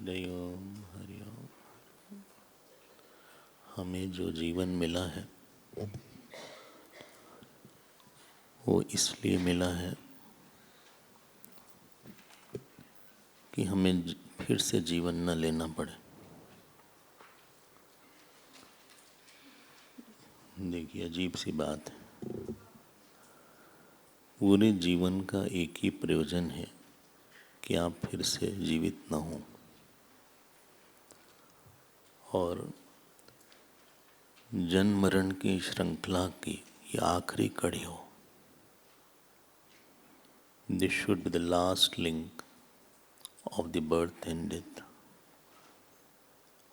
हरि ओम हरि ओम। हमें जो जीवन मिला है वो इसलिए मिला है कि हमें फिर से जीवन न लेना पड़े। देखिए, अजीब सी बात है। पूरे जीवन का एक ही प्रयोजन है कि आप फिर से जीवित न हों और जन्म मरण की श्रृंखला की ये आखिरी कड़ी हो। This should be the last link of the birth and death.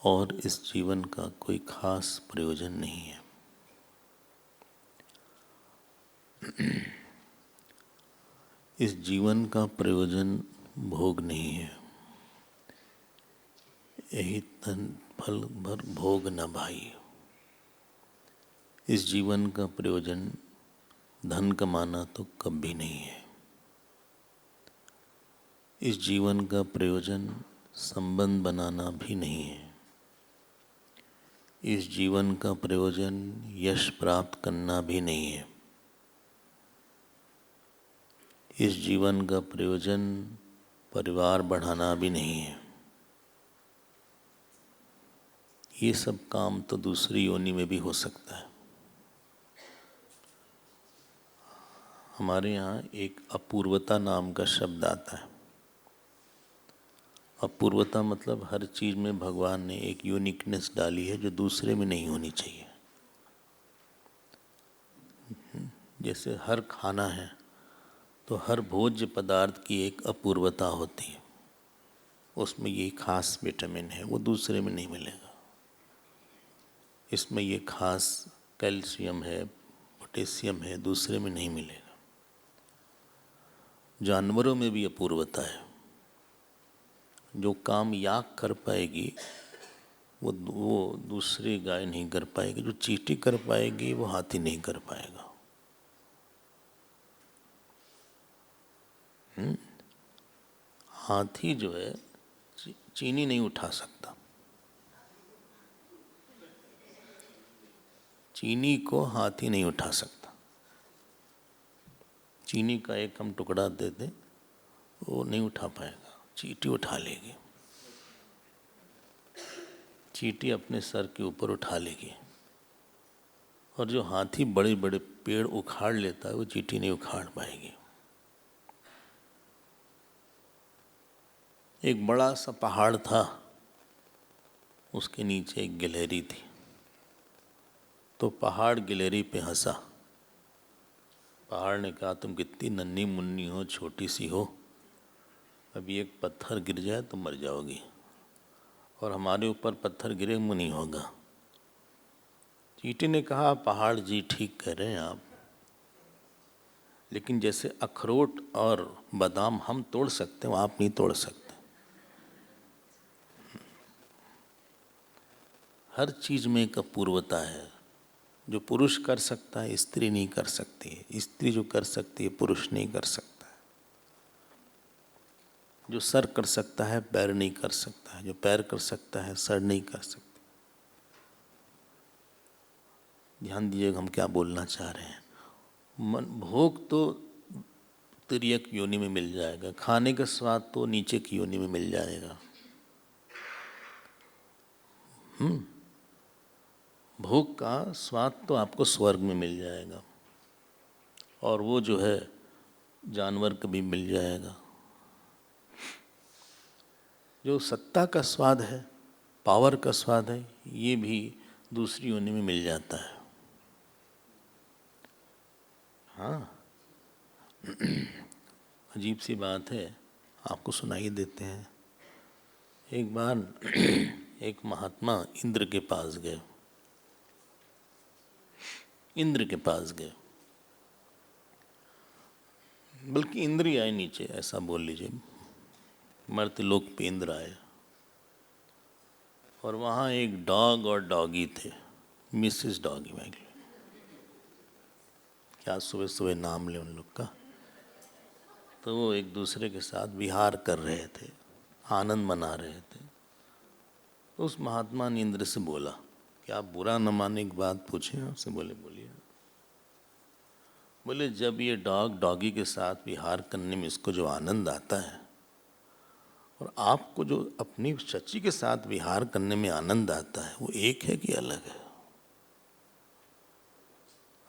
और इस जीवन का कोई खास प्रयोजन नहीं है। इस जीवन का प्रयोजन भोग नहीं है। यही तन फल भर भोग न भाई। इस जीवन का प्रयोजन धन कमाना तो कभी नहीं है। इस जीवन का प्रयोजन संबंध बनाना भी नहीं है। इस जीवन का प्रयोजन यश प्राप्त करना भी नहीं है। इस जीवन का प्रयोजन परिवार बढ़ाना भी नहीं है। ये सब काम तो दूसरी योनि में भी हो सकता है। हमारे यहाँ एक अपूर्वता नाम का शब्द आता है। अपूर्वता मतलब हर चीज़ में भगवान ने एक यूनिकनेस डाली है जो दूसरे में नहीं होनी चाहिए। जैसे हर खाना है तो हर भोज्य पदार्थ की एक अपूर्वता होती है। उसमें ये खास विटामिन है, वो दूसरे में नहीं मिलेगा। इसमें ये खास कैल्शियम है, पोटेशियम है, दूसरे में नहीं मिलेगा। जानवरों में भी अपूर्वता है। जो काम याक कर पाएगी वो दूसरी गाय नहीं कर पाएगी। जो चींटी कर पाएगी वो हाथी नहीं कर पाएगा। हाथी जो है चीनी नहीं उठा सकता। चीनी को हाथी नहीं उठा सकता। चीनी का एक हम टुकड़ा दे दें वो नहीं उठा पाएगा। चींटी उठा लेगी। चींटी अपने सर के ऊपर उठा लेगी। और जो हाथी बड़े बड़े पेड़ उखाड़ लेता है वो चींटी नहीं उखाड़ पाएगी। एक बड़ा सा पहाड़ था, उसके नीचे एक गिलहरी थी। तो पहाड़ गिलहरी पे हंसा। पहाड़ ने कहा, तुम कितनी नन्ही मुन्नी हो, छोटी सी हो, अभी एक पत्थर गिर जाए तो मर जाओगी और हमारे ऊपर पत्थर गिरे मुँह नहीं होगा। चींटी ने कहा, पहाड़ जी ठीक कह रहे हैं आप, लेकिन जैसे अखरोट और बादाम हम तोड़ सकते हैं आप नहीं तोड़ सकते। हर चीज़ में एक अपूर्वता है। जो पुरुष कर सकता है स्त्री नहीं कर सकती है। स्त्री जो कर सकती है पुरुष नहीं कर सकता है। जो सर कर सकता है पैर नहीं कर सकता है। जो पैर कर सकता है सर नहीं कर सकता। ध्यान दीजिएगा हम क्या बोलना चाह रहे हैं। मन भोग तो तिर्यक योनि में मिल जाएगा। खाने का स्वाद तो नीचे की योनि में मिल जाएगा। भोग का स्वाद तो आपको स्वर्ग में मिल जाएगा और वो जो है जानवर को भी मिल जाएगा। जो सत्ता का स्वाद है, पावर का स्वाद है, ये भी दूसरी योनि में मिल जाता है। हाँ, अजीब सी बात है, आपको सुनाई देते हैं। एक बार एक महात्मा इंद्र के पास गए। इंद्र के पास गए, बल्कि इंद्र ही आए नीचे, ऐसा बोल लीजिए। मर्त्यलोक पे इंद्र आए और वहाँ एक डॉग और डॉगी थे, मिसेस डॉगी। मैं क्या सुबह सुबह नाम ले उन लोग का। तो वो एक दूसरे के साथ विहार कर रहे थे, आनंद मना रहे थे। तो उस महात्मा ने इंद्र से बोला कि आप बुरा न माने एक बात पूछें आपसे। बोले बोलिए। बोले जब ये डॉग डॉगी के साथ विहार करने में इसको जो आनंद आता है और आपको जो अपनी शची के साथ विहार करने में आनंद आता है वो एक है कि अलग है?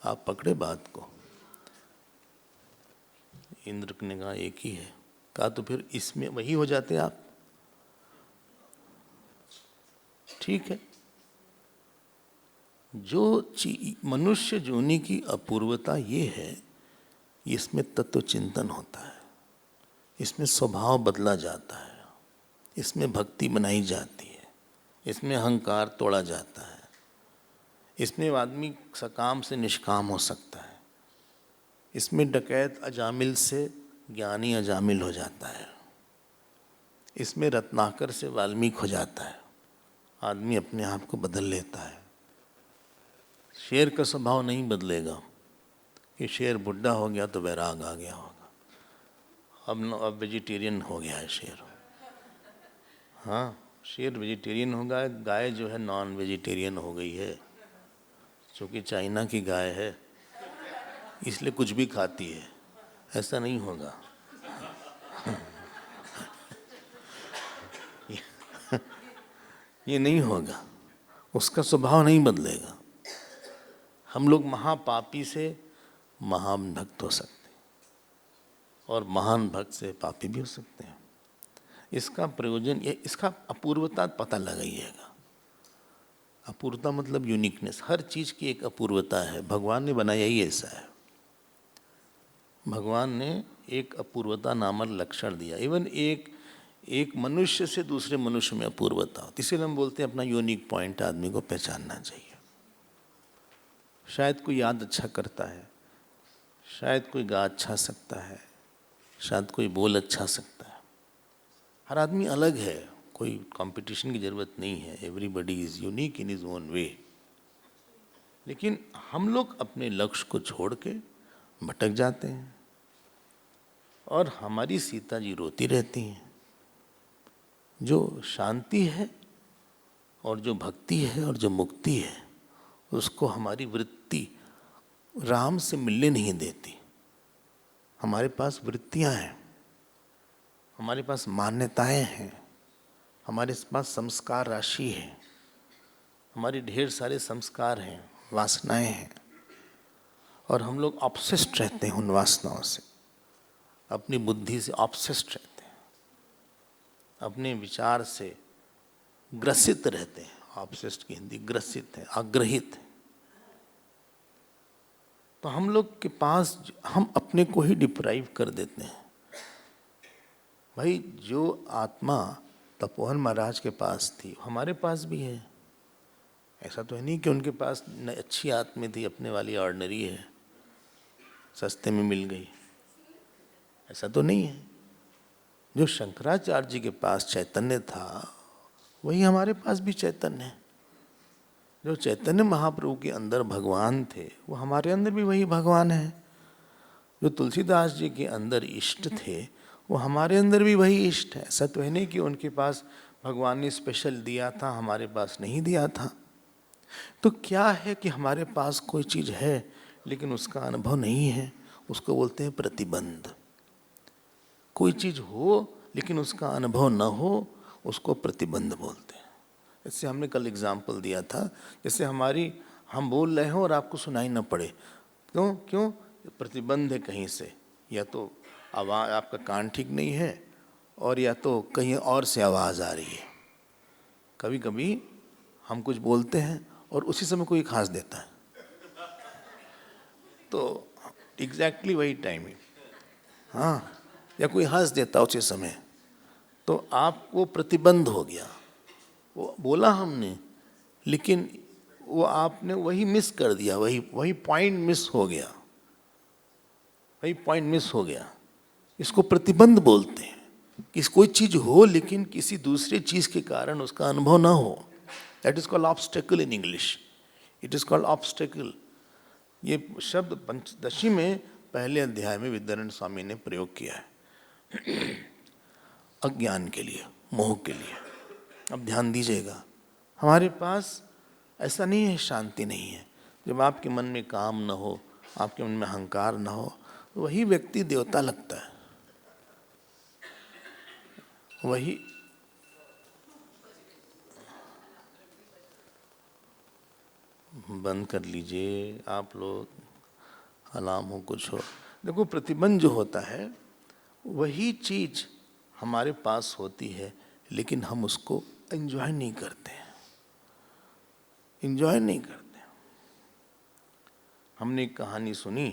आप पकड़े बात को। इंद्र ने कहा एक ही है। कहा तो फिर इसमें वही हो जाते आप। ठीक है, जो मनुष्य योनि की अपूर्वता ये है, इसमें तत्व चिंतन होता है, इसमें स्वभाव बदला जाता है, इसमें भक्ति बनाई जाती है, इसमें अहंकार तोड़ा जाता है, इसमें आदमी सकाम से निष्काम हो सकता है, इसमें डकैत अजामिल से ज्ञानी अजामिल हो जाता है, इसमें रत्नाकर से वाल्मीकि हो जाता है। आदमी अपने आप को बदल लेता है। शेर का स्वभाव नहीं बदलेगा कि शेर बुढ़ा हो गया तो वैराग आ गया होगा। अब वेजिटेरियन हो गया है शेर। हाँ, शेर वेजिटेरियन हो गया, गाय जो है नॉन वेजिटेरियन हो गई है। क्योंकि चाइना की गाय है इसलिए कुछ भी खाती है। ऐसा नहीं होगा। ये नहीं होगा, उसका स्वभाव नहीं बदलेगा। हम लोग महापापी से महान भक्त हो सकते हैं और महान भक्त से पापी भी हो सकते हैं। इसका प्रयोजन ये, इसका अपूर्वता पता लगाइएगा। अपूर्वता मतलब यूनिकनेस। हर चीज़ की एक अपूर्वता है। भगवान ने बनाया ही ऐसा है। भगवान ने एक अपूर्वता नामक लक्षण दिया। इवन एक मनुष्य से दूसरे मनुष्य में अपूर्वता होती। इसीलिए हम बोलते हैं अपना यूनिक पॉइंट आदमी को पहचानना चाहिए। शायद कोई याद अच्छा करता है, शायद कोई गा अच्छा सकता है, शायद कोई बोल अच्छा सकता है। हर आदमी अलग है, कोई कंपटीशन की ज़रूरत नहीं है। Everybody is unique in his own way. लेकिन हम लोग अपने लक्ष्य को छोड़ के भटक जाते हैं और हमारी सीता जी रोती रहती हैं। जो शांति है और जो भक्ति है और जो मुक्ति है, उसको हमारी वृत्ति राम से मिलने नहीं देती। हमारे पास वृत्तियां हैं, हमारे पास मान्यताएं हैं, हमारे पास संस्कार राशि है, हमारे ढेर सारे संस्कार हैं, वासनाएं हैं, और हम लोग ऑब्सेस्ड रहते हैं उन वासनाओं से। अपनी बुद्धि से ऑब्सेस्ड रहते हैं, अपने विचार से ग्रसित रहते हैं। ऑब्सेस्ड की हिंदी ग्रसित है, आग्रहित है। तो हम लोग के पास हम अपने को ही डिप्राइव कर देते हैं। भाई, जो आत्मा तपोवन महाराज के पास थी हमारे पास भी है। ऐसा तो है नहीं कि उनके पास न अच्छी आत्मा थी, अपने वाली ऑर्डिनरी है, सस्ते में मिल गई। ऐसा तो नहीं है। जो शंकराचार्य जी के पास चैतन्य था वही हमारे पास भी चैतन्य है। जो चैतन्य महाप्रभु के अंदर भगवान थे वो हमारे अंदर भी वही भगवान है। जो तुलसीदास जी के अंदर इष्ट थे वो हमारे अंदर भी वही इष्ट है। ऐसा तो है नहीं कि उनके पास भगवान ने स्पेशल दिया था, हमारे पास नहीं दिया था। तो क्या है कि हमारे पास कोई चीज़ है लेकिन उसका अनुभव नहीं है, उसको बोलते हैं प्रतिबंध। कोई चीज़ हो लेकिन उसका अनुभव न हो, उसको प्रतिबंध बोलते हैं। इससे हमने कल एग्जाम्पल दिया था, जैसे हम बोल रहे हो और आपको सुनाई न पड़े। क्यों? प्रतिबंध है कहीं से। या तो आवाज़, आपका कान ठीक नहीं है, और या तो कहीं और से आवाज़ आ रही है। कभी कभी हम कुछ बोलते हैं और उसी समय कोई खांस देता है, तो एग्जैक्टली वही टाइम है। हाँ, या कोई हंस देता उसी समय, तो आपको प्रतिबंध हो गया। वो बोला हमने, लेकिन वो आपने वही मिस कर दिया, वही पॉइंट मिस हो गया, वही पॉइंट मिस हो गया। इसको प्रतिबंध बोलते हैं कि कोई चीज़ हो लेकिन किसी दूसरे चीज़ के कारण उसका अनुभव ना हो। That is called obstacle in English. It is called obstacle. ये शब्द पंचदशी में पहले अध्याय में विद्यारण्य स्वामी ने प्रयोग किया है अज्ञान के लिए, मोह के लिए। अब ध्यान दीजिएगा, हमारे पास ऐसा नहीं है, शांति नहीं है। जब आपके मन में काम न हो, आपके मन में अहंकार न हो, वही व्यक्ति देवता लगता है। वही बंद कर लीजिए आप लोग, अलार्म हो कुछ हो। देखो, प्रतिबंध जो होता है वही चीज हमारे पास होती है, लेकिन हम उसको एंजॉय नहीं करते हैं, एंजॉय नहीं करते। हमने एक कहानी सुनी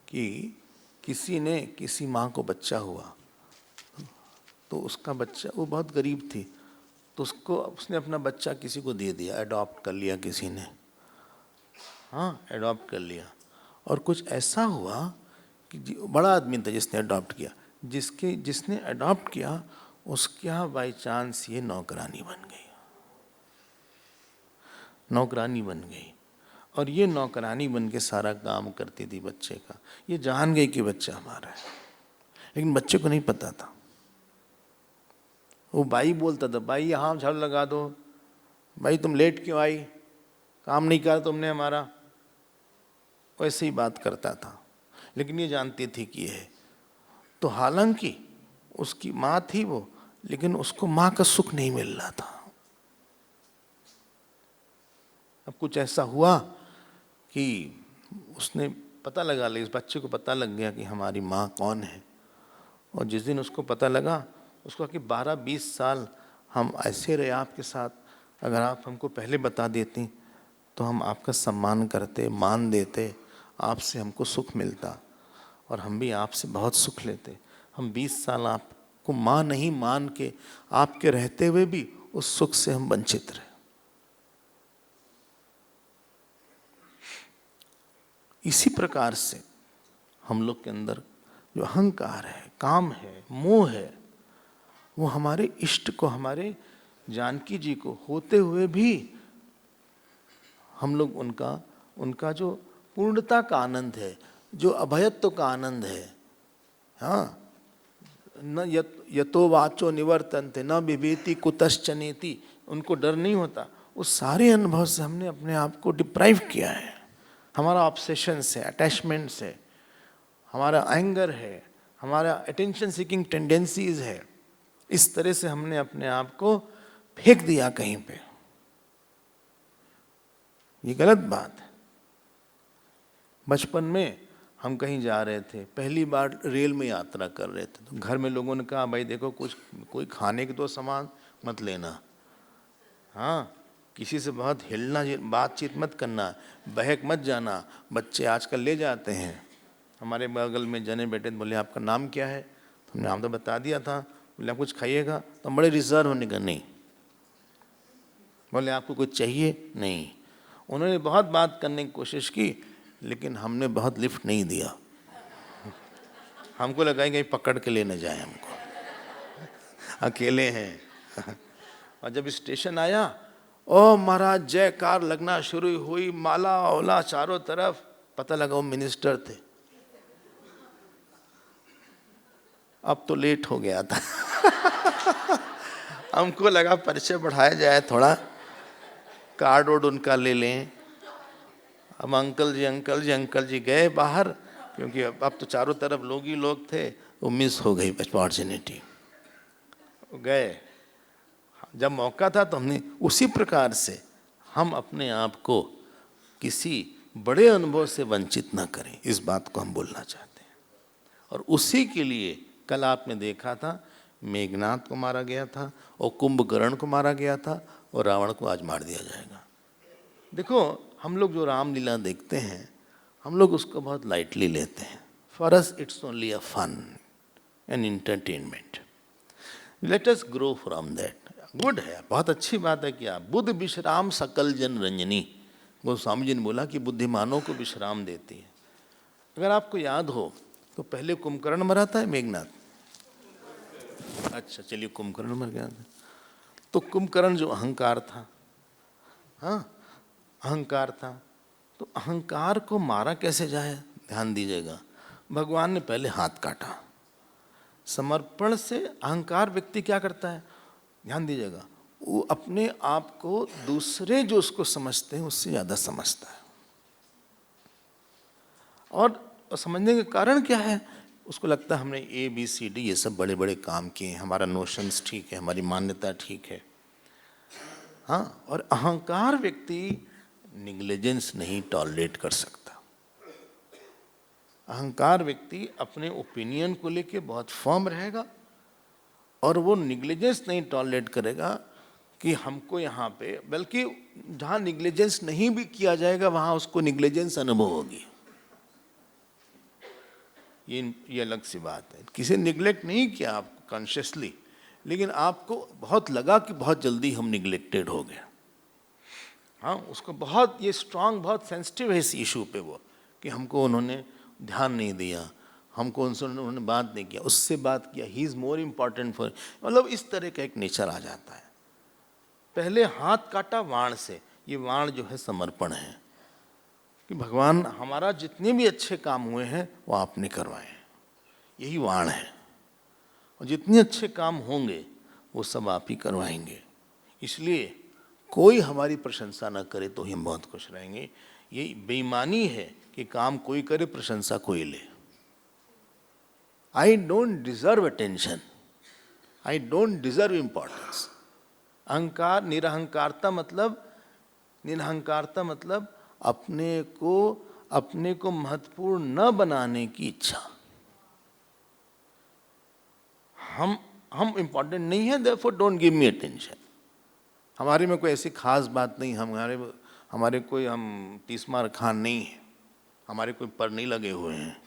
कि किसी ने, किसी माँ को बच्चा हुआ, तो उसका बच्चा, वो बहुत गरीब थी, तो उसने अपना बच्चा किसी को दे दिया, अडॉप्ट कर लिया किसी ने। हाँ, अडॉप्ट कर लिया। और कुछ ऐसा हुआ कि बड़ा आदमी था जिसने अडॉप्ट किया, जिसने अडॉप्ट किया उसके यहाँ बाई चांस ये नौकरानी बन गई, नौकरानी बन गई। और ये नौकरानी बन के सारा काम करती थी बच्चे का। ये जान गई कि बच्चा हमारा है, लेकिन बच्चे को नहीं पता था। वो भाई बोलता था, भाई यहाँ झाड़ू लगा दो, भाई तुम लेट क्यों आई, काम नहीं करा तुमने हमारा, वैसे ही बात करता था। लेकिन ये जानती थी कि ये है। तो हालांकि उसकी माँ थी वो, लेकिन उसको माँ का सुख नहीं मिल रहा था। अब कुछ ऐसा हुआ कि उसने पता लगा लिया, इस बच्चे को पता लग गया कि हमारी माँ कौन है। और जिस दिन उसको पता लगा, उसको कि 12-20 साल हम ऐसे रहे आपके साथ, अगर आप हमको पहले बता देती तो हम आपका सम्मान करते, मान देते, आपसे हमको सुख मिलता और हम भी आपसे बहुत सुख लेते। हम 20 साल आपको माँ नहीं मान के, आपके रहते हुए भी उस सुख से हम वंचित रहे। इसी प्रकार से हम लोग के अंदर जो अहंकार है, काम है, मोह है, वो हमारे इष्ट को, हमारे जानकी जी को होते हुए भी हम लोग उनका जो पूर्णता का आनंद है, जो अभयत्व का आनंद है, हाँ, न यतो वाचो निवर्तन्ते न बिभेति कुतश्चनेति, उनको डर नहीं होता। उस सारे अनुभव से हमने अपने आप को डिप्राइव किया है। हमारा ऑब्सेशन है, अटैचमेंट है, हमारा एंगर है, हमारा अटेंशन सीकिंग टेंडेंसीज है। इस तरह से हमने अपने आप को फेंक दिया कहीं पे। ये गलत बात है। बचपन में हम कहीं जा रहे थे, पहली बार रेल में यात्रा कर रहे थे, तो घर में लोगों ने कहा, भाई देखो कोई खाने के तो सामान मत लेना, हाँ, किसी से बहुत हिलना, बातचीत मत करना, बहक मत जाना। बच्चे आजकल ले जाते हैं। हमारे बगल में जने बैठे थे, बोले आपका नाम क्या है, तो हमने नाम तो बता दिया था। बोले आप कुछ खाइएगा, तो हम बड़े रिजर्व होने का, नहीं। बोले आपको कुछ चाहिए, नहीं। उन्होंने बहुत बात करने की कोशिश की, लेकिन हमने बहुत लिफ्ट नहीं दिया। हमको लगा कहीं पकड़ के ले न जाए हमको, अकेले हैं। और जब स्टेशन आया, ओ महाराज जयकार लगना शुरू हुई, माला ओला चारों तरफ। पता लगा वो मिनिस्टर थे। अब तो लेट हो गया था। हमको लगा परिचय बढ़ाया जाए थोड़ा, कार्ड वोर्ड उनका ले लें। अब अंकल जी गए बाहर, क्योंकि अब तो चारों तरफ लोग ही लोग थे, वो मिस हो गई अपॉर्चुनिटी। गए, जब मौका था तो हमने उसी प्रकार से हम अपने आप को किसी बड़े अनुभव से वंचित ना करें, इस बात को हम बोलना चाहते हैं। और उसी के लिए कल आपने देखा था मेघनाथ को मारा गया था, और कुंभकर्ण को मारा गया था, और रावण को आज मार दिया जाएगा। देखो, हम लोग जो रामलीला देखते हैं, हम लोग उसको बहुत लाइटली लेते हैं। For us it's only a fun and entertainment. Let us grow from that. Good है, बहुत अच्छी बात है कि आप बुद्ध विश्राम सकल जन रंजनी, गोस्वामी जी ने बोला कि बुद्धिमानों को विश्राम देती है। अगर आपको याद हो तो पहले कुंभकर्ण मरा था, मेघनाथ? अच्छा, चलिए, कुंभकर्ण मर गया था। तो कुंभकर्ण जो अहंकार था, हाँ, अहंकार था, तो अहंकार को मारा कैसे जाए, ध्यान दीजिएगा। भगवान ने पहले हाथ काटा। समर्पण से अहंकार व्यक्ति क्या करता है, ध्यान दीजिएगा, वो अपने आप को दूसरे जो उसको समझते हैं उससे ज़्यादा समझता है। और समझने का कारण क्या है? उसको लगता है हमने ABCD ये सब बड़े बड़े काम किए हैं, हमारा नोशंस ठीक है, हमारी मान्यता ठीक है। हाँ, और अहंकार व्यक्ति निग्लिजेंस नहीं टॉलरेट कर सकता। अहंकार व्यक्ति अपने ओपिनियन को लेके बहुत फर्म रहेगा और वो निग्लिजेंस नहीं टॉलरेट करेगा कि हमको यहाँ पे, बल्कि जहाँ निग्लिजेंस नहीं भी किया जाएगा वहाँ उसको निग्लिजेंस अनुभव होगी। ये अलग सी बात है। किसी निग्लेक्ट नहीं किया आपको कॉन्शियसली, लेकिन आपको बहुत लगा कि बहुत जल्दी हम निग्लेक्टेड हो गए। हाँ, उसको बहुत ये स्ट्रांग, बहुत सेंसिटिव है इस इशू पे वो, कि हमको उन्होंने ध्यान नहीं दिया, हमको उनसे उन्होंने बात नहीं किया, उससे बात किया, he is more important for, मतलब इस तरह का एक नेचर आ जाता है। पहले हाथ काटा वाण से, ये वाण जो है समर्पण है कि भगवान हमारा जितने भी अच्छे काम हुए हैं वो आपने करवाए हैं, यही वाण है। और जितने अच्छे काम होंगे वो सब आप ही करवाएंगे, इसलिए कोई हमारी प्रशंसा ना करे तो ही हम बहुत खुश रहेंगे। ये बेईमानी है कि काम कोई करे, प्रशंसा कोई ले। आई don't deserve attention, I don't deserve importance. अहंकार, निरहंकारता मतलब अपने को महत्वपूर्ण न बनाने की इच्छा। हम इम्पोर्टेंट नहीं है, therefore don't give me attention. हमारे में कोई ऐसी खास बात नहीं, हमारे कोई हम तीसमार खान नहीं है, हमारे कोई पर नहीं लगे हुए हैं।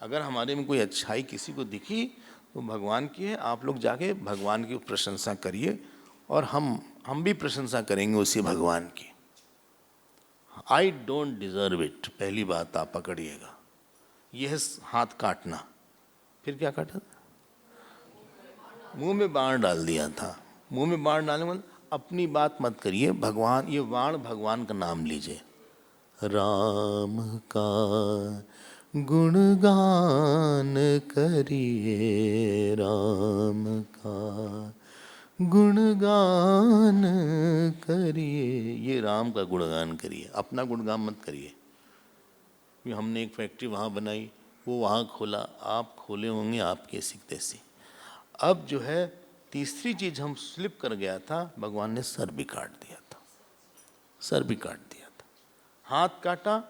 अगर हमारे में कोई अच्छाई किसी को दिखी तो भगवान की है, आप लोग जाके भगवान की प्रशंसा करिए और हम भी प्रशंसा करेंगे उसी भगवान की। आई डोंट डिजर्व इट, पहली बात आप पकड़िएगा। यह है हाथ काटना। फिर क्या काटा? मुंह में बाण डाल दिया था। मुंह में बाण डालने मतलब अपनी बात मत करिए, भगवान, ये बाण भगवान का नाम लीजिए। राम का गुणगान करिए, राम का गुणगान करिए, ये राम का गुणगान करिए, अपना गुणगान मत करिए। कि हमने एक फैक्ट्री वहाँ बनाई, वो वहाँ खोला, आप खोले होंगे आपके ऐसी तैसी। अब जो है तीसरी चीज हम स्लिप कर गया था, भगवान ने सर भी काट दिया था, सर भी काट दिया था। हाथ काटा,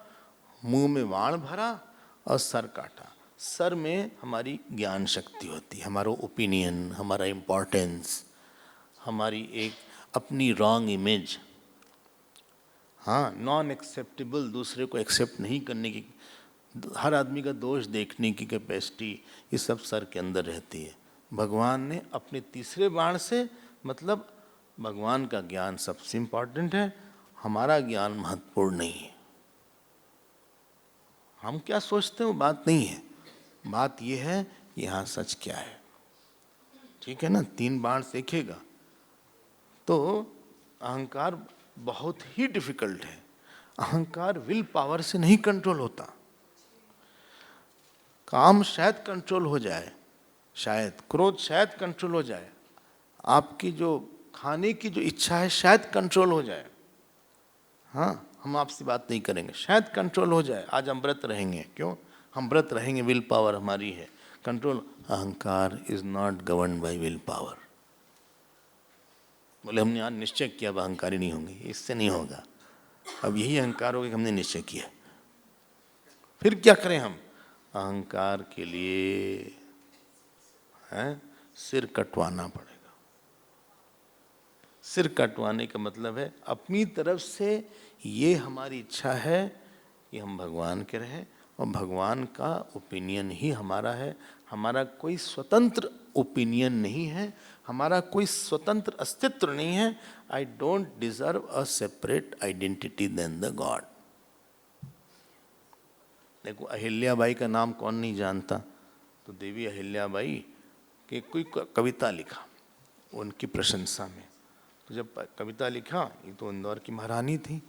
मुंह में वाण भरा और सर काटा। सर में हमारी ज्ञान शक्ति होती है, हमारा ओपिनियन, हमारा इम्पोर्टेंस, हमारी एक अपनी रॉन्ग इमेज, हाँ, नॉन एक्सेप्टेबल, दूसरे को एक्सेप्ट नहीं करने की, हर आदमी का दोष देखने की कैपेसिटी, ये सब सर के अंदर रहती है। भगवान ने अपने तीसरे बाण से, मतलब भगवान का ज्ञान सबसे इम्पोर्टेंट है, हमारा ज्ञान महत्वपूर्ण नहीं है। हम क्या सोचते हैं वो बात नहीं है, बात ये है कि यहाँ सच क्या है। ठीक है ना? 3 बाण सीखेगा तो अहंकार बहुत ही डिफिकल्ट है। अहंकार विल पावर से नहीं कंट्रोल होता। काम शायद कंट्रोल हो जाए, शायद क्रोध शायद कंट्रोल हो जाए, आपकी जो खाने की जो इच्छा है शायद कंट्रोल हो जाए। हाँ, हम आपसे बात नहीं करेंगे, शायद कंट्रोल हो जाए। आज हम व्रत रहेंगे, क्यों हम व्रत रहेंगे? विल पावर हमारी है, कंट्रोल। अहंकार is not govern by will power. बोले हमने आज निश्चय किया अब अहंकारी नहीं होंगे, इससे नहीं होगा। अब यही अहंकार होगा कि हमने निश्चय किया। फिर क्या करें हम? अहंकार के लिए है सिर कटवाना पड़ेगा। सिर कटवाने का मतलब है अपनी तरफ से ये हमारी इच्छा है कि हम भगवान के रहें और भगवान का ओपिनियन ही हमारा है। हमारा कोई स्वतंत्र ओपिनियन नहीं है, हमारा कोई स्वतंत्र अस्तित्व नहीं है। I don't deserve a separate identity than the God. देखो, अहिल्याबाई का नाम कौन नहीं जानता? तो देवी अहिल्याबाई के कोई कविता लिखा उनकी प्रशंसा में। तो जब कविता लिखा, ये तो इंदौर की महारानी थी,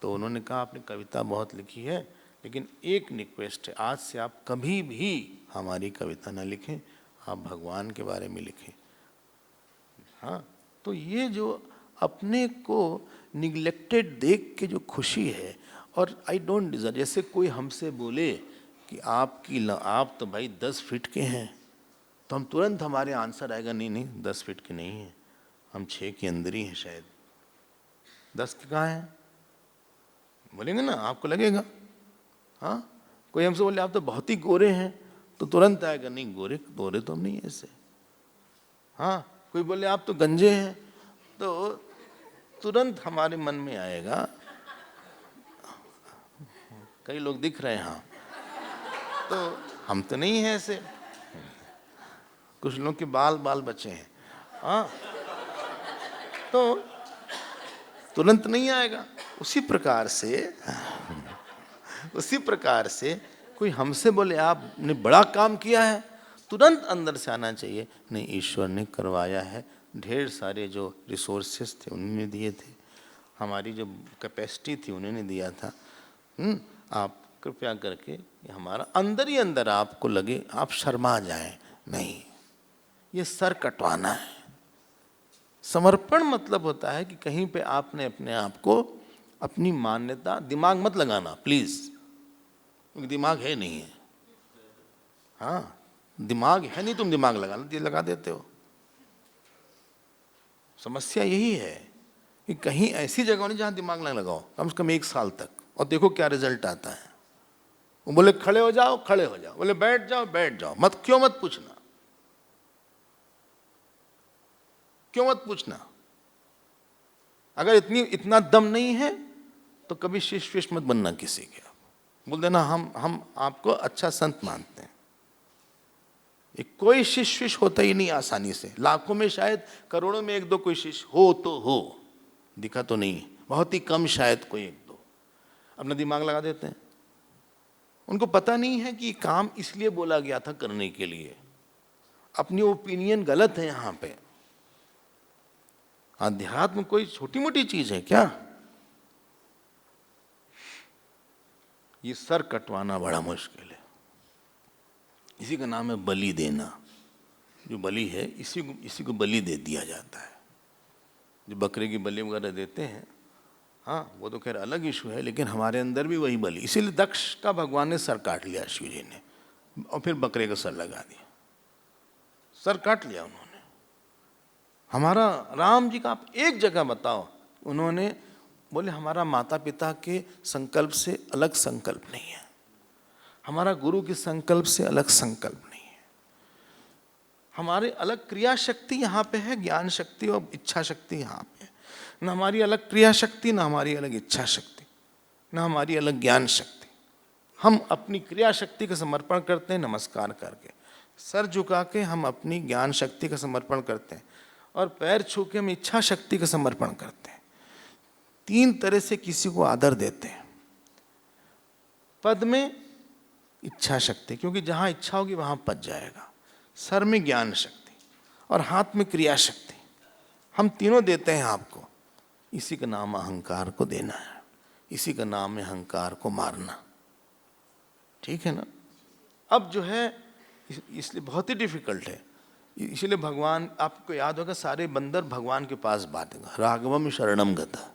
तो उन्होंने कहा आपने कविता बहुत लिखी है, लेकिन एक रिक्वेस्ट है, आज से आप कभी भी हमारी कविता ना लिखें, आप भगवान के बारे में लिखें। हाँ, तो ये जो अपने को निगलेक्टेड देख के जो खुशी है, और आई डोंट डिजर्व, जैसे कोई हमसे बोले कि आप तो भाई 10 फीट के हैं, तो हम तुरंत हमारे आंसर आएगा नहीं नहीं 10 फीट के नहीं है, हम 6 के अंदर ही हैं शायद। 10 के कहाँ हैं बोलेंगे ना, आपको लगेगा। हाँ, कोई हमसे बोले आप तो बहुत ही गोरे हैं, तो तुरंत आएगा नहीं गोरे गोरे तो हम नहीं है ऐसे। हाँ, कोई बोले आप तो गंजे हैं, तो तुरंत हमारे मन में आएगा कई लोग दिख रहे हैं, हाँ तो हम तो नहीं है ऐसे। कुछ लोग के बाल बाल बचे हैं, हाँ तो तुरंत नहीं आएगा। उसी प्रकार से कोई हमसे बोले आपने बड़ा काम किया है, तुरंत अंदर से आना चाहिए नहीं ईश्वर ने करवाया है, ढेर सारे जो रिसोर्सेस थे उन्होंने दिए थे, हमारी जो कैपेसिटी थी उन्होंने दिया था। आप कृपया करके हमारा अंदर ही अंदर आपको लगे, आप शर्मा जाएं नहीं, ये सर कटवाना है। समर्पण मतलब होता है कि कहीं पे आपने अपने आप को, अपनी मान्यता, दिमाग मत लगाना प्लीज, क्योंकि दिमाग है नहीं है। हाँ, दिमाग है नहीं, तुम दिमाग लगा देते हो। समस्या यही है कि कहीं ऐसी जगह नहीं जहां दिमाग ना लगाओ कम से कम 1 साल तक, और देखो क्या रिजल्ट आता है। वो बोले खड़े हो जाओ, बोले बैठ जाओ, क्यों मत पूछना, क्यों मत पूछना। अगर इतना दम नहीं है तो कभी शिष्य मत बनना किसी के। बोल देना हम आपको अच्छा संत मानते हैं। कोई शिष्य होता ही नहीं आसानी से, लाखों में शायद, करोड़ों में 1-2 कोई शिष्य हो तो हो, दिखा तो नहीं, बहुत ही कम शायद कोई 1-2 अपना दिमाग लगा देते हैं। उनको पता नहीं है कि काम इसलिए बोला गया था करने के लिए, अपनी ओपिनियन गलत है। यहां पे अध्यात्म कोई छोटी मोटी चीज है क्या? ये सर कटवाना बड़ा मुश्किल है। इसी का नाम है बलि देना। जो बलि है इसी को बलि दे दिया जाता है। जो बकरे की बलि वगैरह देते हैं, हाँ वो तो खैर अलग इशू है, लेकिन हमारे अंदर भी वही बलि। इसीलिए दक्ष का भगवान ने सर काट लिया शिव जी ने, और फिर बकरे का सर लगा दिया, सर काट लिया उन्होंने। हमारा राम जी का आप एक जगह बताओ, उन्होंने बोले हमारा माता पिता के संकल्प से अलग संकल्प नहीं है, हमारा गुरु के संकल्प से अलग संकल्प नहीं है, हमारे अलग क्रिया शक्ति यहाँ पे है, ज्ञान शक्ति और इच्छा शक्ति यहाँ पे है। न हमारी अलग क्रिया शक्ति, न हमारी अलग इच्छा शक्ति, न हमारी अलग ज्ञान शक्ति। हम अपनी क्रिया शक्ति का समर्पण करते हैं नमस्कार करके, सर झुका के हम अपनी ज्ञान शक्ति का समर्पण करते हैं, और पैर छू के हम इच्छा शक्ति का समर्पण करते हैं। 3 तरह से किसी को आदर देते हैं। पद में इच्छा शक्ति, क्योंकि जहां इच्छा होगी वहां पद जाएगा। सर में ज्ञान शक्ति और हाथ में क्रिया शक्ति, हम तीनों देते हैं आपको। इसी का नाम अहंकार को देना है, इसी का नाम है अहंकार को मारना। ठीक है ना? अब जो है इसलिए बहुत ही डिफिकल्ट है। इसलिए भगवान, आपको याद होगा, सारे बंदर भगवान के पास बातें, राघवम शरणम गता,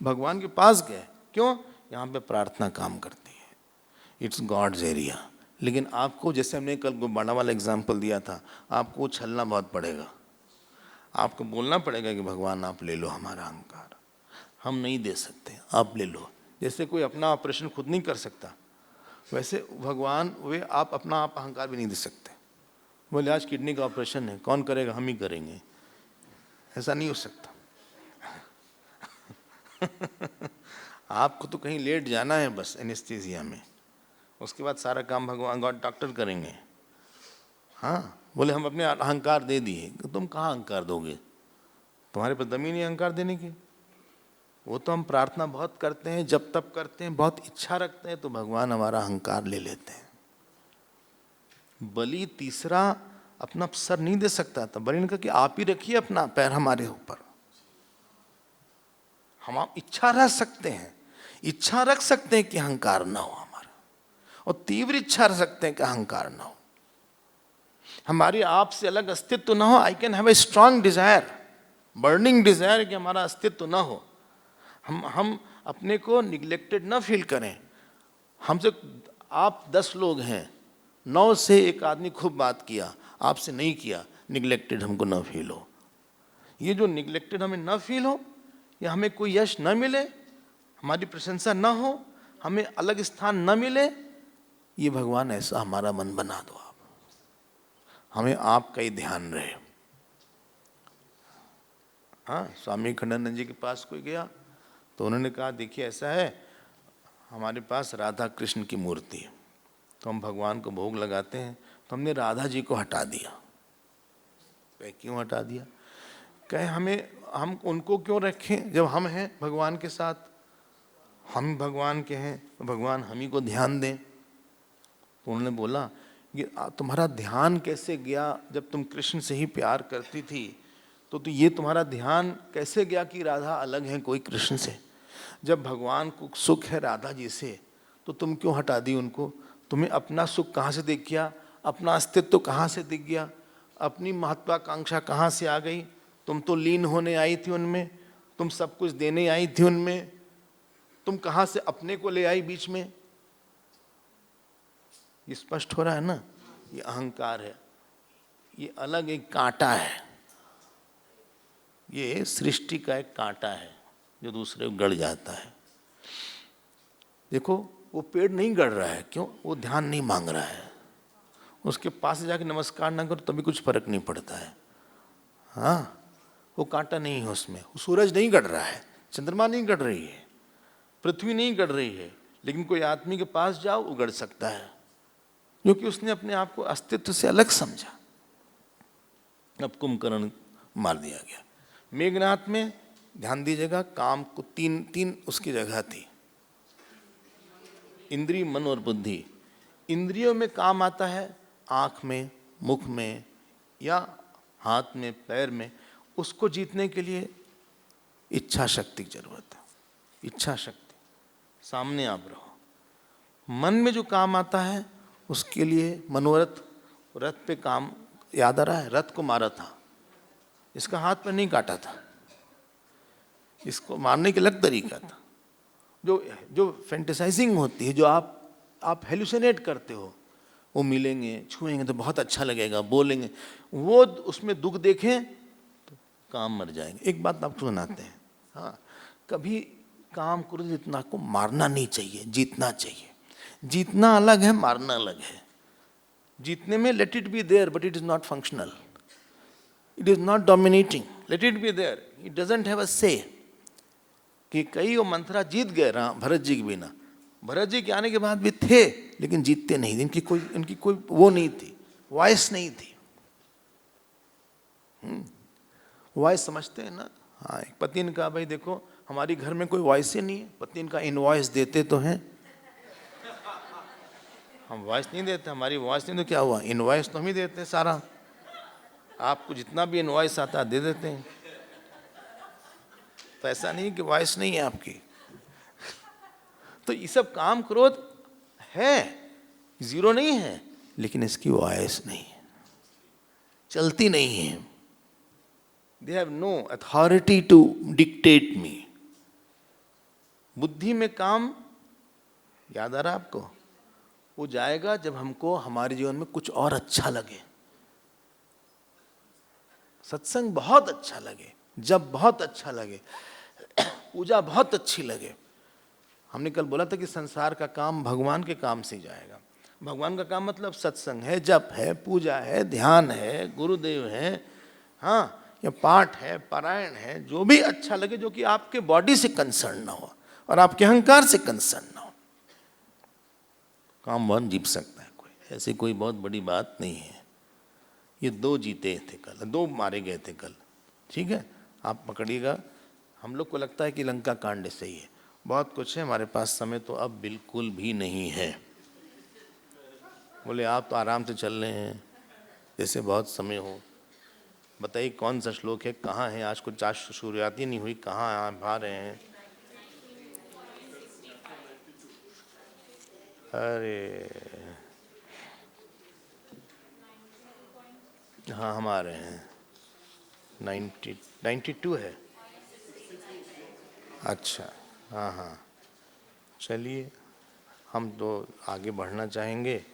भगवान के पास गए। क्यों? यहाँ पे प्रार्थना काम करती है, इट्स गॉड्स एरिया। लेकिन आपको, जैसे हमने कल बड़ा वाला एग्जाम्पल दिया था, आपको छलना बहुत पड़ेगा, आपको बोलना पड़ेगा कि भगवान आप ले लो हमारा अहंकार, हम नहीं दे सकते, आप ले लो। जैसे कोई अपना ऑपरेशन खुद नहीं कर सकता, वैसे भगवान वे आप अपना आप अहंकार भी नहीं दे सकते। बोले आज किडनी का ऑपरेशन है, कौन करेगा? हम ही करेंगे, ऐसा नहीं हो सकता। आपको तो कहीं लेट जाना है बस एनेस्थीसिया में, उसके बाद सारा काम भगवान गॉड डॉक्टर करेंगे। हाँ, बोले हम अपने अहंकार दे दिए, तो तुम कहाँ अहंकार दोगे? तुम्हारे पास दम ही नहीं अहंकार देने की। वो तो हम प्रार्थना बहुत करते हैं, जब तब करते हैं, बहुत इच्छा रखते हैं, तो भगवान हमारा अहंकार ले लेते हैं। बलि तीसरा अपना सर नहीं दे सकता था, बलि ने कहा कि आप ही रखिए अपना पैर हमारे ऊपर। हम इच्छा रख सकते हैं, इच्छा रख सकते हैं कि अहंकार ना हो हमारा, और तीव्र इच्छा रख सकते हैं कि अहंकार ना हो, हमारी आप से अलग अस्तित्व ना हो। I can have a strong desire, burning desire कि हमारा अस्तित्व ना हो, हम अपने को निग्लेक्टेड ना फील करें। हमसे आप 10 लोग हैं, 9 से एक आदमी खूब बात किया, आपसे नहीं किया, निग्लेक्टेड हमको ना फील हो। ये जो निग्लेक्टेड हमें ना फील हो, या हमें कोई यश ना मिले, हमारी प्रशंसा ना हो, हमें अलग स्थान ना मिले, ये भगवान ऐसा हमारा मन बना दो आप, हमें आपका ही ध्यान रहे। हाँ, स्वामी खंडानंद जी के पास कोई गया तो उन्होंने कहा देखिए ऐसा है, हमारे पास राधा कृष्ण की मूर्ति है, तो हम भगवान को भोग लगाते हैं, तो हमने राधा जी को हटा दिया। क्यों हटा दिया? कहे हम उनको क्यों रखें जब हम हैं भगवान के साथ, हम भगवान के हैं, तो भगवान हम ही को ध्यान दें। तो उन्होंने बोला कि तुम्हारा ध्यान कैसे गया जब तुम कृष्ण से ही प्यार करती थी, तो ये तुम्हारा ध्यान कैसे गया कि राधा अलग है कोई कृष्ण से? जब भगवान को सुख है राधा जी से, तो तुम क्यों हटा दी उनको? तुम्हें अपना सुख कहाँ से दिख गया? अपना अस्तित्व कहाँ से दिख गया? अपनी महत्वाकांक्षा कहाँ से आ गई? तुम तो लीन होने आई थी उनमें, तुम सब कुछ देने आई थी उनमें, तुम कहाँ से अपने को ले आई बीच में? ये स्पष्ट हो रहा है ना, ये अहंकार है, ये अलग एक कांटा है, ये सृष्टि का एक कांटा है जो दूसरे को गड़ जाता है। देखो वो पेड़ नहीं गड़ रहा है, क्यों? वो ध्यान नहीं मांग रहा है, उसके पास जाके नमस्कार ना करो तभी कुछ फर्क नहीं पड़ता है। हाँ, वो कांटा नहीं है उसमें, वो सूरज नहीं गड़ रहा है, चंद्रमा नहीं गड़ रही है, पृथ्वी नहीं गड़ रही है, लेकिन कोई आदमी के पास जाओ वो गड़ सकता है, क्योंकि उसने अपने आप को अस्तित्व से अलग समझा। अब कुंभकर्ण मार दिया गया। मेघनाथ में ध्यान दीजिएगा, काम को तीन उसकी जगह थी, इंद्रिय, मन और बुद्धि। इंद्रियों में काम आता है आँख में, मुख में या हाथ में, पैर में। उसको जीतने के लिए इच्छा शक्ति की जरूरत है, इच्छा शक्ति, सामने आप रहो। मन में जो काम आता है उसके लिए मनोरथ, रथ पे काम, याद आ रहा है? रथ को मारा था, इसका हाथ पर नहीं काटा था, इसको मारने के अलग तरीका था। जो फैंटेसाइजिंग होती है, जो आप हेलुसिनेट करते हो, वो मिलेंगे, छुएंगे तो बहुत अच्छा लगेगा, बोलेंगे, वो उसमें दुख देखें तो काम मर जाएंगे। एक बात आपको सुनाते हैं, हाँ, कभी काम क्रोध इतना को मारना नहीं चाहिए, जीतना चाहिए। जीतना अलग है, मारना अलग है। जीतने में let it be there but it is not functional, it is not dominating, let it be there, it doesn't have a say. कि कई वो मंथरा जीत गए भरत जी के बिना, भरत जी के आने के बाद भी थे लेकिन जीतते नहीं, इनकी कोई वो नहीं थी, वॉइस नहीं थी। वॉइस समझते हैं ना? हाँ, एक पति ने कहा भाई देखो हमारी घर में कोई वॉइस ही नहीं है। पति इनका इनवॉइस देते तो हैं, हम वॉइस नहीं देते, हमारी वॉइस नहीं, तो क्या हुआ? इनवॉइस तो हम ही देते हैं सारा, आपको जितना भी इनवॉइस आता है दे देते हैं। तो ऐसा नहीं कि वॉइस नहीं है आपकी। तो ये सब काम क्रोध है, जीरो नहीं है, लेकिन इसकी वॉइस नहीं है, चलती नहीं है। They have no authority to dictate me. बुद्धि में काम, याद आ रहा आपको? वो जाएगा जब हमको हमारे जीवन में कुछ और अच्छा लगे, सत्संग बहुत अच्छा लगे, जब बहुत अच्छा लगे, पूजा बहुत अच्छी लगे। हमने कल बोला था कि संसार का काम भगवान के काम से जाएगा। भगवान का काम मतलब सत्संग है, जप है, पूजा है, ध्यान है, गुरुदेव है, हाँ, या पाठ है, पारायण है, जो भी अच्छा लगे, जो कि आपके बॉडी से कंसर्न ना हो और आपके अहंकार से कंसर्न ना हो, काम बहुत जीत सकता है कोई, ऐसी कोई बहुत बड़ी बात नहीं है। ये 2 जीते थे कल, 2 मारे गए थे कल, ठीक है, आप पकड़िएगा। हम लोग को लगता है कि लंका कांड सही है, बहुत कुछ है हमारे पास, समय तो अब बिल्कुल भी नहीं है। बोले आप तो आराम से चल रहे हैं जैसे बहुत समय हो। बताइए कौन सा श्लोक है, कहाँ है? आज कुछ आज शुरुआती नहीं हुई, कहाँ आ रहे हैं? अरे हाँ, हम आ रहे हैं 92। 92 है। अच्छा, हाँ हाँ, चलिए हम तो आगे बढ़ना चाहेंगे।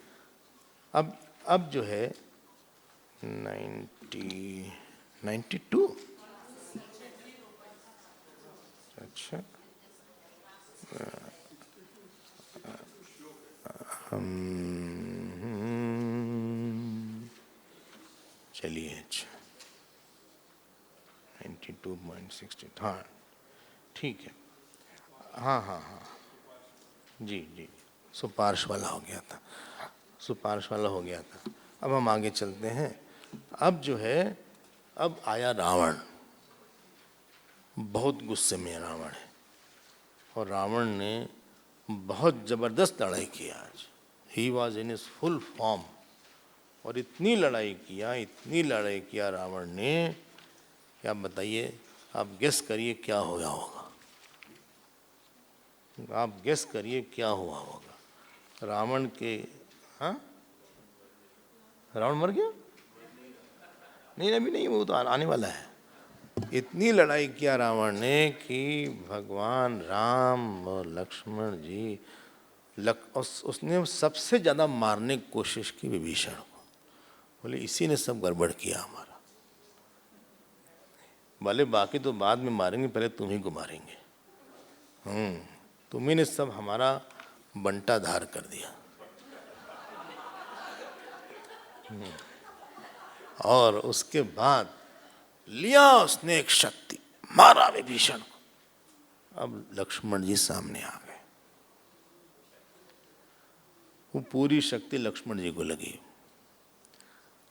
अब जो है 92। अच्छा, चलिए, अच्छा 92.60, हाँ ठीक है। हाँ हाँ हाँ, जी जी, सुपार्श वाला हो गया था, सुपार्श वाला हो गया था। अब हम आगे चलते हैं। अब जो है, अब आया रावण। बहुत गुस्से में रावण है, और रावण ने बहुत ज़बरदस्त लड़ाई की आज। He was in is full form, और इतनी लड़ाई किया, इतनी लड़ाई किया रावण ने, क्या बताइए, आप गेस करिए क्या हो गया होगा। आप गेस करिए क्या हुआ होगा रावण के। हाँ, रावण मर गया? नहीं, अभी नहीं, वो तो आने वाला है। इतनी लड़ाई किया रावण ने कि भगवान राम और लक्ष्मण जी उसने सबसे ज़्यादा मारने की कोशिश की विभीषण को। बोले इसी ने सब गड़बड़ किया हमारा। बोले बाकी तो बाद में मारेंगे, पहले तुम ही को मारेंगे। तुम्ही ने सब हमारा बंटा धार कर दिया। और उसके बाद लिया उसने एक शक्ति, मारा विभीषण को। अब लक्ष्मण जी सामने आ गए, वो पूरी शक्ति लक्ष्मण जी को लगी,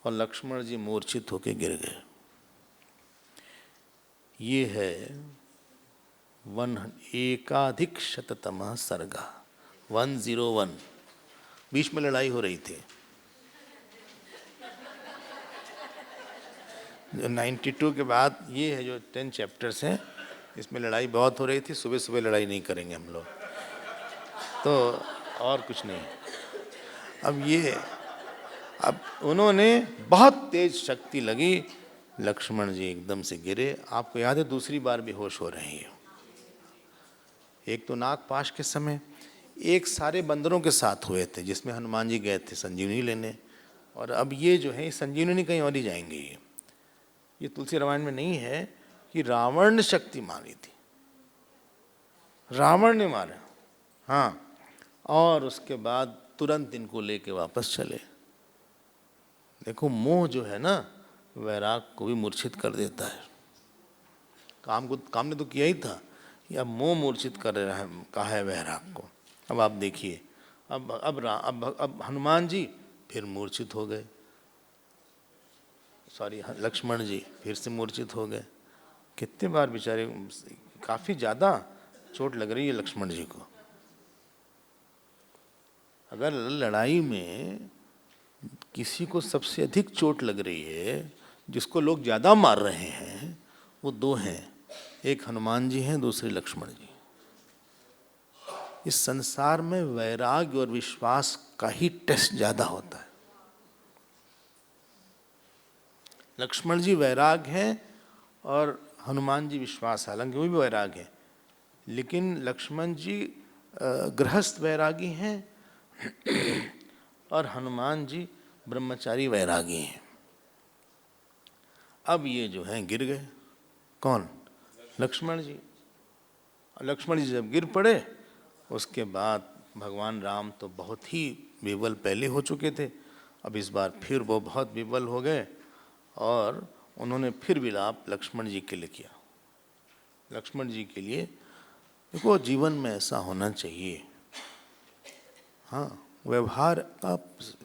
और लक्ष्मण जी मूर्छित होकर गिर गए। ये है एकाधिक शततम सर्गा, 101। बीच में लड़ाई हो रही थी। जो 92 के बाद ये है, जो 10 चैप्टर्स हैं, इसमें लड़ाई बहुत हो रही थी। सुबह सुबह लड़ाई नहीं करेंगे हम लोग, तो और कुछ नहीं। अब उन्होंने बहुत तेज शक्ति लगी, लक्ष्मण जी एकदम से गिरे। आपको याद है दूसरी बार बेहोश हो रहे हैं। एक तो नागपाश के समय, एक सारे बंदरों के साथ हुए थे, जिसमें हनुमान जी गए थे संजीवनी लेने, और अब ये जो है संजीवनी कहीं और ही जाएंगे। ये तुलसी रामायण में नहीं है कि रावण ने शक्ति मारी थी, रावण ने मारा। हाँ, और उसके बाद तुरंत इनको लेके वापस चले। देखो, मोह जो है ना, वैराग को भी मूर्छित कर देता है। काम ने तो किया ही था, या मोह मूर्छित कर रहा है, कहा है वैराग को। अब आप देखिए, अब हनुमान जी फिर मूर्छित हो गए, सॉरी लक्ष्मण जी फिर से मूर्छित हो गए। कितने बार बेचारे, काफ़ी ज़्यादा चोट लग रही है लक्ष्मण जी को। अगर लड़ाई में किसी को सबसे अधिक चोट लग रही है, जिसको लोग ज़्यादा मार रहे हैं, वो दो हैं, एक हनुमान जी हैं, दूसरे लक्ष्मण जी। इस संसार में वैराग्य और विश्वास का ही टेस्ट ज़्यादा होता है। लक्ष्मण जी वैराग हैं और हनुमान जी विश्वास, हालांकि वो भी वैराग हैं, लेकिन लक्ष्मण जी गृहस्थ वैरागी हैं और हनुमान जी ब्रह्मचारी वैरागी हैं। अब ये जो हैं गिर गए। कौन? लक्ष्मण जी। लक्ष्मण जी जब गिर पड़े, उसके बाद भगवान राम तो बहुत ही विवल पहले हो चुके थे, अब इस बार फिर वो बहुत विवल हो गए, और उन्होंने फिर विलाप लक्ष्मण जी के लिए किया। लक्ष्मण जी के लिए, देखो जीवन में ऐसा होना चाहिए। हाँ, व्यवहार का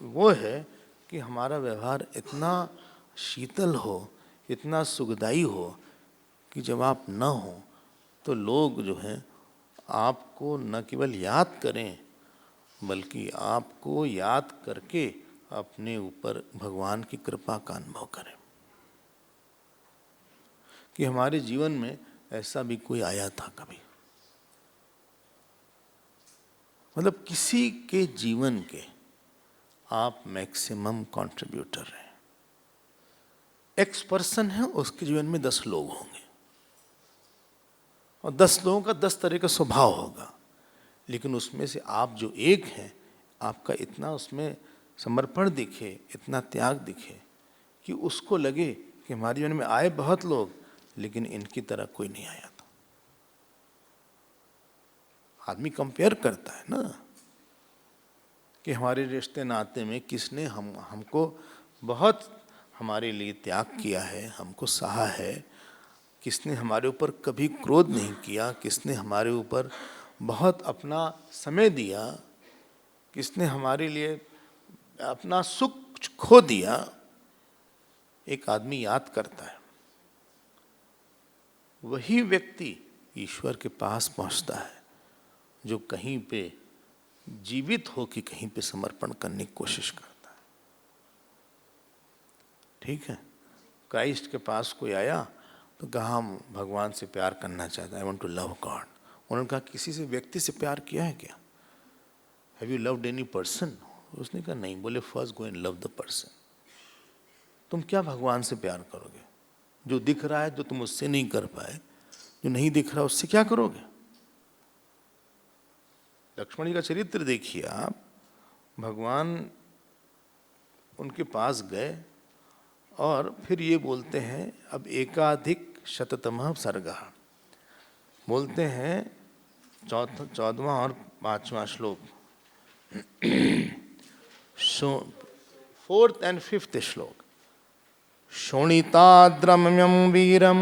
वो है कि हमारा व्यवहार इतना शीतल हो, इतना सुखदायी हो, कि जब आप न हो तो लोग जो हैं आपको न केवल याद करें, बल्कि आपको याद करके अपने ऊपर भगवान की कृपा का अनुभव करें कि हमारे जीवन में ऐसा भी कोई आया था कभी। मतलब किसी के जीवन के आप मैक्सिमम कंट्रीब्यूटर हैं। एक्स पर्सन है, उसके जीवन में 10 लोग होंगे और 10 लोगों का 10 तरह का स्वभाव होगा, लेकिन उसमें से आप जो एक हैं, आपका इतना उसमें समर्पण दिखे, इतना त्याग दिखे कि उसको लगे कि हमारे जीवन में आए बहुत लोग, लेकिन इनकी तरह कोई नहीं आया था। आदमी कंपेयर करता है ना कि हमारे रिश्ते नाते में किसने हमको बहुत हमारे लिए त्याग किया है, हमको सहा है, किसने हमारे ऊपर कभी क्रोध नहीं किया, किसने हमारे ऊपर बहुत अपना समय दिया, किसने हमारे लिए अपना सुख खो दिया। एक आदमी याद करता है, वही व्यक्ति ईश्वर के पास पहुंचता है जो कहीं पे जीवित हो कि कहीं पे समर्पण करने की कोशिश करता है। ठीक है, क्राइस्ट के पास कोई आया तो कहा हम भगवान से प्यार करना चाहता है, I want to love God. उन्होंने कहा किसी से व्यक्ति से प्यार किया है क्या? Have you loved any person? उसने कहा नहीं। बोले first go and love the person. तुम क्या भगवान से प्यार करोगे? जो दिख रहा है, जो तुम उससे नहीं कर पाए, जो नहीं दिख रहा उससे क्या करोगे? लक्ष्मण जी का चरित्र देखिए आप। भगवान उनके पास गए और फिर ये बोलते हैं, अब एकाधिक शततमः सर्गः बोलते हैं, 14वां और 5वां श्लोक, 4th and 5th श्लोक। शोणिताद्रम्यं वीरं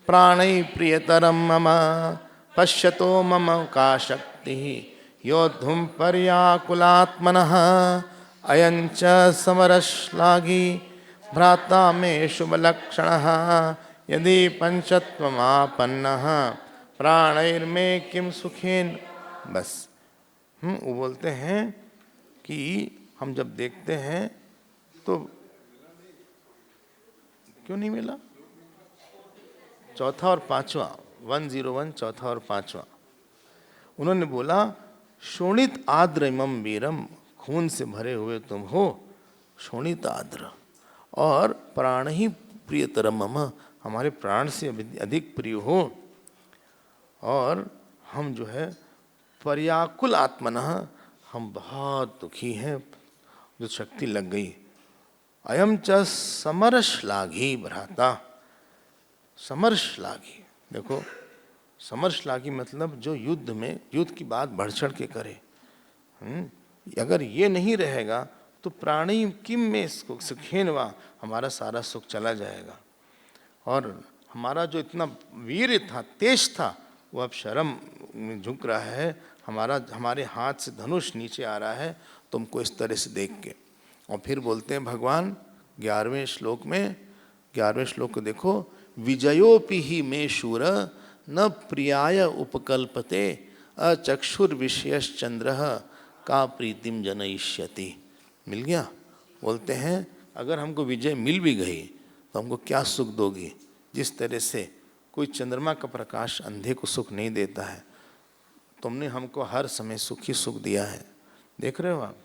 प्राणै प्रियतरं मम पश्यतो मम का शक्तिः योद्धुं पर्याकुलात्मनः अयञ्च समरश्लाघी भ्राता मे शुभलक्षणः यदि पंचत्वमापन्नः प्राणैर्मे किम सुखेन। बस वो बोलते हैं कि हम जब देखते हैं तो क्यों नहीं मिला? चौथा और पांचवा, 101 चौथा और पांचवा। उन्होंने बोला शोणित आद्र इमं वीरम, खून से भरे हुए तुम हो, शोणित आद्र, और प्राण ही प्रियतरम मम, हमारे प्राण से अधिक प्रिय हो, और हम जो है पर्याकुल आत्मनः, हम बहुत दुखी हैं, जो शक्ति लग गई। अयम च समरश्लाघी भ्राता, समरश्लाघी, देखो समरश्लाघी मतलब जो युद्ध में, युद्ध की बात बढ़ चढ़ के करे। अगर ये नहीं रहेगा तो प्राणी किम में सुखेन वा, हमारा सारा सुख चला जाएगा। और हमारा जो इतना वीर था, तेज था, वो अब शर्म में झुक रहा है। हमारे हाथ से धनुष नीचे आ रहा है तुमको इस तरह से देख के। और फिर बोलते हैं भगवान 11वें श्लोक में, 11वें श्लोक को देखो, विजयोपि ही मे शूर न प्रियाय उपकल्पते अचक्षुर्विषयश्चंद्र का प्रीतिम जनयिष्यति। मिल गया। बोलते हैं अगर हमको विजय मिल भी गई तो हमको क्या सुख दोगी? जिस तरह से कोई चंद्रमा का प्रकाश अंधे को सुख नहीं देता है, तुमने हमको हर समय सुख ही सुख दिया है। देख रहे हो आप?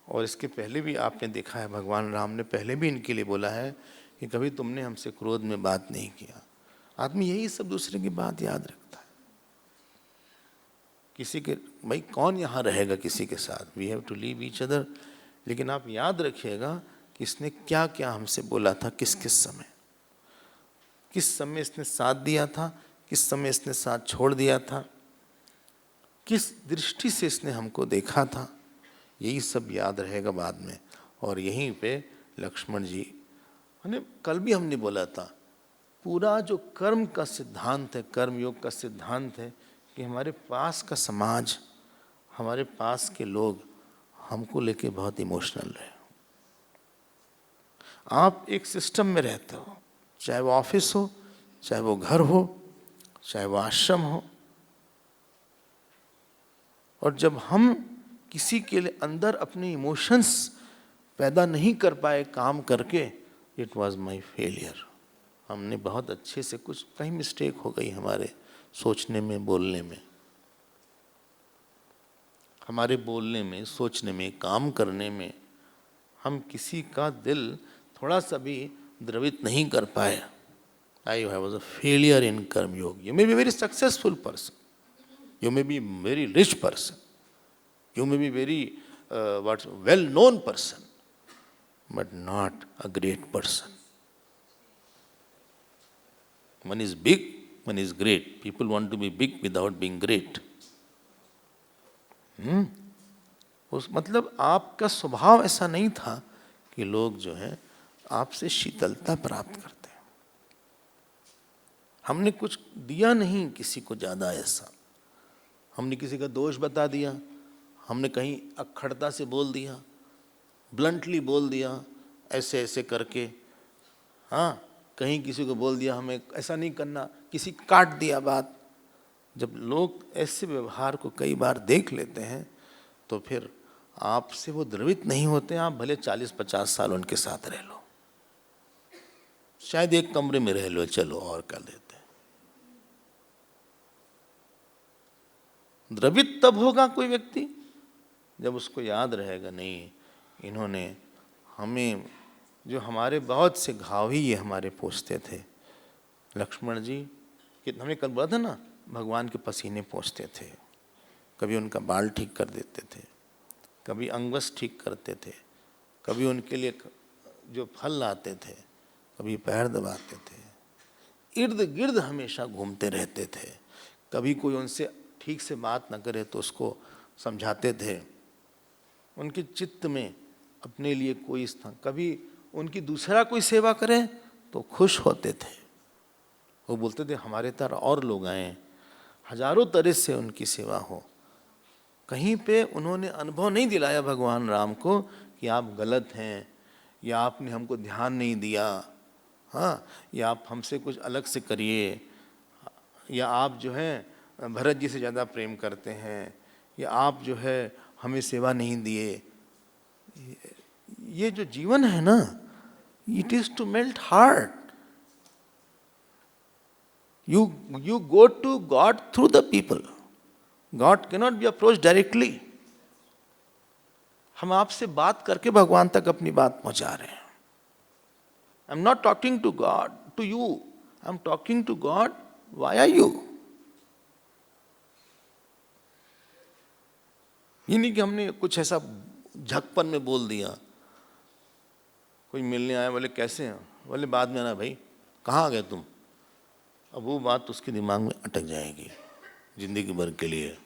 और इसके पहले भी आपने देखा है, भगवान राम ने पहले भी इनके लिए बोला है कि कभी तुमने हमसे क्रोध में बात नहीं किया। आदमी यही सब दूसरे की बात याद रखता है। किसी के, भाई कौन यहाँ रहेगा किसी के साथ? We have to leave each other. लेकिन आप याद रखिएगा कि इसने क्या क्या हमसे बोला था, किस किस समय इसने साथ दिया था, किस समय इसने साथ छोड़ दिया था, किस दृष्टि से इसने हमको देखा था, यही सब याद रहेगा बाद में। और यहीं पे लक्ष्मण जी, कल भी हमने बोला था, पूरा जो कर्म का सिद्धांत है, कर्म योग का सिद्धांत है कि हमारे पास का समाज, हमारे पास के लोग हमको लेके बहुत इमोशनल रहे। आप एक सिस्टम में रहते हो, चाहे वो ऑफिस हो, चाहे वो घर हो, चाहे वो आश्रम हो, और जब हम किसी के लिए अंदर अपने इमोशंस पैदा नहीं कर पाए काम करके, इट वॉज माई फेलियर। हमने बहुत अच्छे से, कुछ कहीं मिस्टेक हो गई हमारे सोचने में, बोलने में, हमारे बोलने में, सोचने में, काम करने में। हम किसी का दिल थोड़ा सा भी द्रवित नहीं कर पाए, I was a failure in Karma Yoga. You may be a very successful person. You may be a very rich person. You may be very well-known person, but not a great person. One is big, one is great. People want to be big without being great. उस मतलब आपका स्वभाव ऐसा नहीं था कि लोग जो है आपसे शीतलता प्राप्त करते हैं। हमने कुछ दिया नहीं किसी को ज़्यादा ऐसा, हमने किसी का दोष बता दिया, हमने कहीं अक्खड़ता से बोल दिया, ब्लंटली बोल दिया, ऐसे ऐसे करके, हाँ कहीं किसी को बोल दिया हमें ऐसा नहीं करना, किसी काट दिया बात। जब लोग ऐसे व्यवहार को कई बार देख लेते हैं तो फिर आपसे वो द्रवित नहीं होते। आप भले 40-50 साल उनके साथ रह लो, शायद एक कमरे में रह लो, चलो और कर लेते हैं। द्रवित तब होगा कोई व्यक्ति जब उसको याद रहेगा, नहीं इन्होंने हमें, जो हमारे बहुत से घाव ही ये हमारे पोंछते थे। लक्ष्मण जी कि हमने कल बोला था ना, भगवान के पसीने पोंछते थे, कभी उनका बाल ठीक कर देते थे, कभी अंगवस्त्र ठीक करते थे, कभी उनके लिए जो फल लाते थे, कभी पैर दबाते थे, इर्द गिर्द हमेशा घूमते रहते थे। कभी कोई उनसे ठीक से बात न करे तो उसको समझाते थे। उनके चित्त में अपने लिए कोई स्थान, कभी उनकी दूसरा कोई सेवा करे तो खुश होते थे। वो बोलते थे हमारे तरह और लोग आए, हजारों तरह से उनकी सेवा हो। कहीं पे उन्होंने अनुभव नहीं दिलाया भगवान राम को कि आप गलत हैं, या आपने हमको ध्यान नहीं दिया, हाँ, या आप हमसे कुछ अलग से करिए, या आप जो है भरत जी से ज़्यादा प्रेम करते हैं, या आप जो है हमें सेवा नहीं दिए। ये जो जीवन है ना, it is to melt heart. You go to God through the people. God cannot be approached directly. हम आपसे बात करके भगवान तक अपनी बात पहुंचा रहे हैं। I'm not talking to God, to you. I'm talking to God via you. ये नहीं कि हमने कुछ ऐसा झकपन में बोल दिया। कोई मिलने आया, बोले कैसे हैं, बोले बाद में आना भाई, कहाँ आ गए तुम। अब वो बात उसके दिमाग में अटक जाएगी जिंदगी भर के लिए।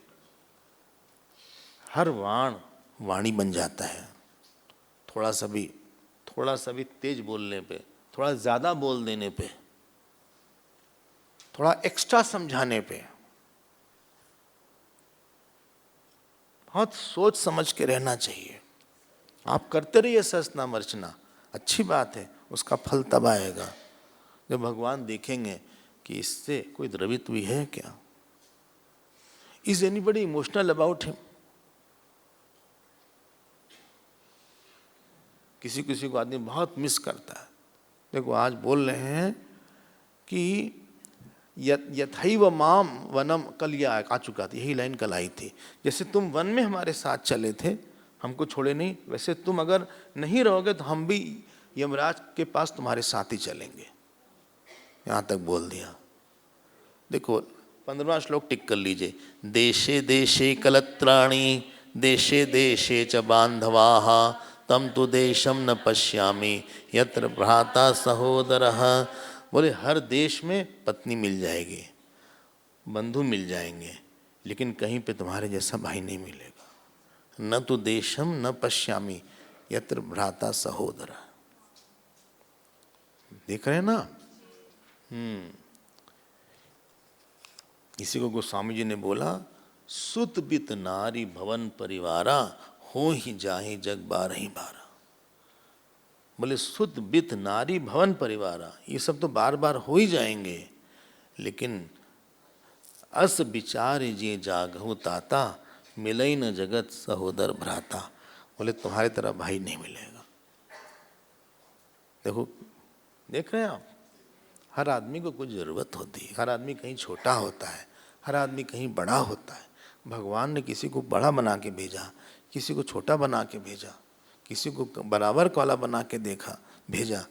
हर वाण वाणी बन जाता है। थोड़ा सा भी तेज बोलने पे, थोड़ा ज़्यादा बोल देने पे, थोड़ा एक्स्ट्रा समझाने पे, बहुत सोच समझ के रहना चाहिए। आप करते रहिए सहस्रनाम अर्चना, अच्छी बात है, उसका फल तब आएगा जब भगवान देखेंगे कि इससे कोई द्रवित हुई है क्या। Is anybody emotional about him. किसी किसी को आदमी बहुत मिस करता है। देखो आज बोल रहे हैं कि यथैव माम वनम, कल ये आ चुका था, यही लाइन कल आई थी। जैसे तुम वन में हमारे साथ चले थे, हमको छोड़े नहीं, वैसे तुम अगर नहीं रहोगे तो हम भी यमराज के पास तुम्हारे साथ ही चलेंगे। यहाँ तक बोल दिया। देखो 15वां श्लोक टिक कर लीजिए। देशे देशे कलत्राणि देशे देशे च बांधवाः तम तु देशम न पश्यामि यत्र भ्राता सहोदरः। बोले हर देश में पत्नी मिल जाएगी, बंधु मिल जाएंगे, लेकिन कहीं पे तुम्हारे जैसा भाई नहीं मिलेगा। न तो देशम न पश्यामि यत्र भ्राता सहोदरः। देख रहे हैं ना। किसी को गोस्वामी जी ने बोला, सुत बित नारी भवन परिवारा हो ही जाहि जग बारहि बारा। बोले सुत बित नारी भवन परिवारा, ये सब तो बार बार हो ही जाएंगे, लेकिन अस विचार जे जागहु ताता मिलई न जगत सहोदर भ्राता। बोले तुम्हारे तरह भाई नहीं मिलेगा। देखो, देख रहे हैं आप, हर आदमी को कुछ ज़रूरत होती है। हर आदमी कहीं छोटा होता है, हर आदमी कहीं बड़ा होता है। भगवान ने किसी को बड़ा बना के भेजा, किसी को छोटा बना के भेजा, किसी को बराबर वाला बना के देखा, भेजा।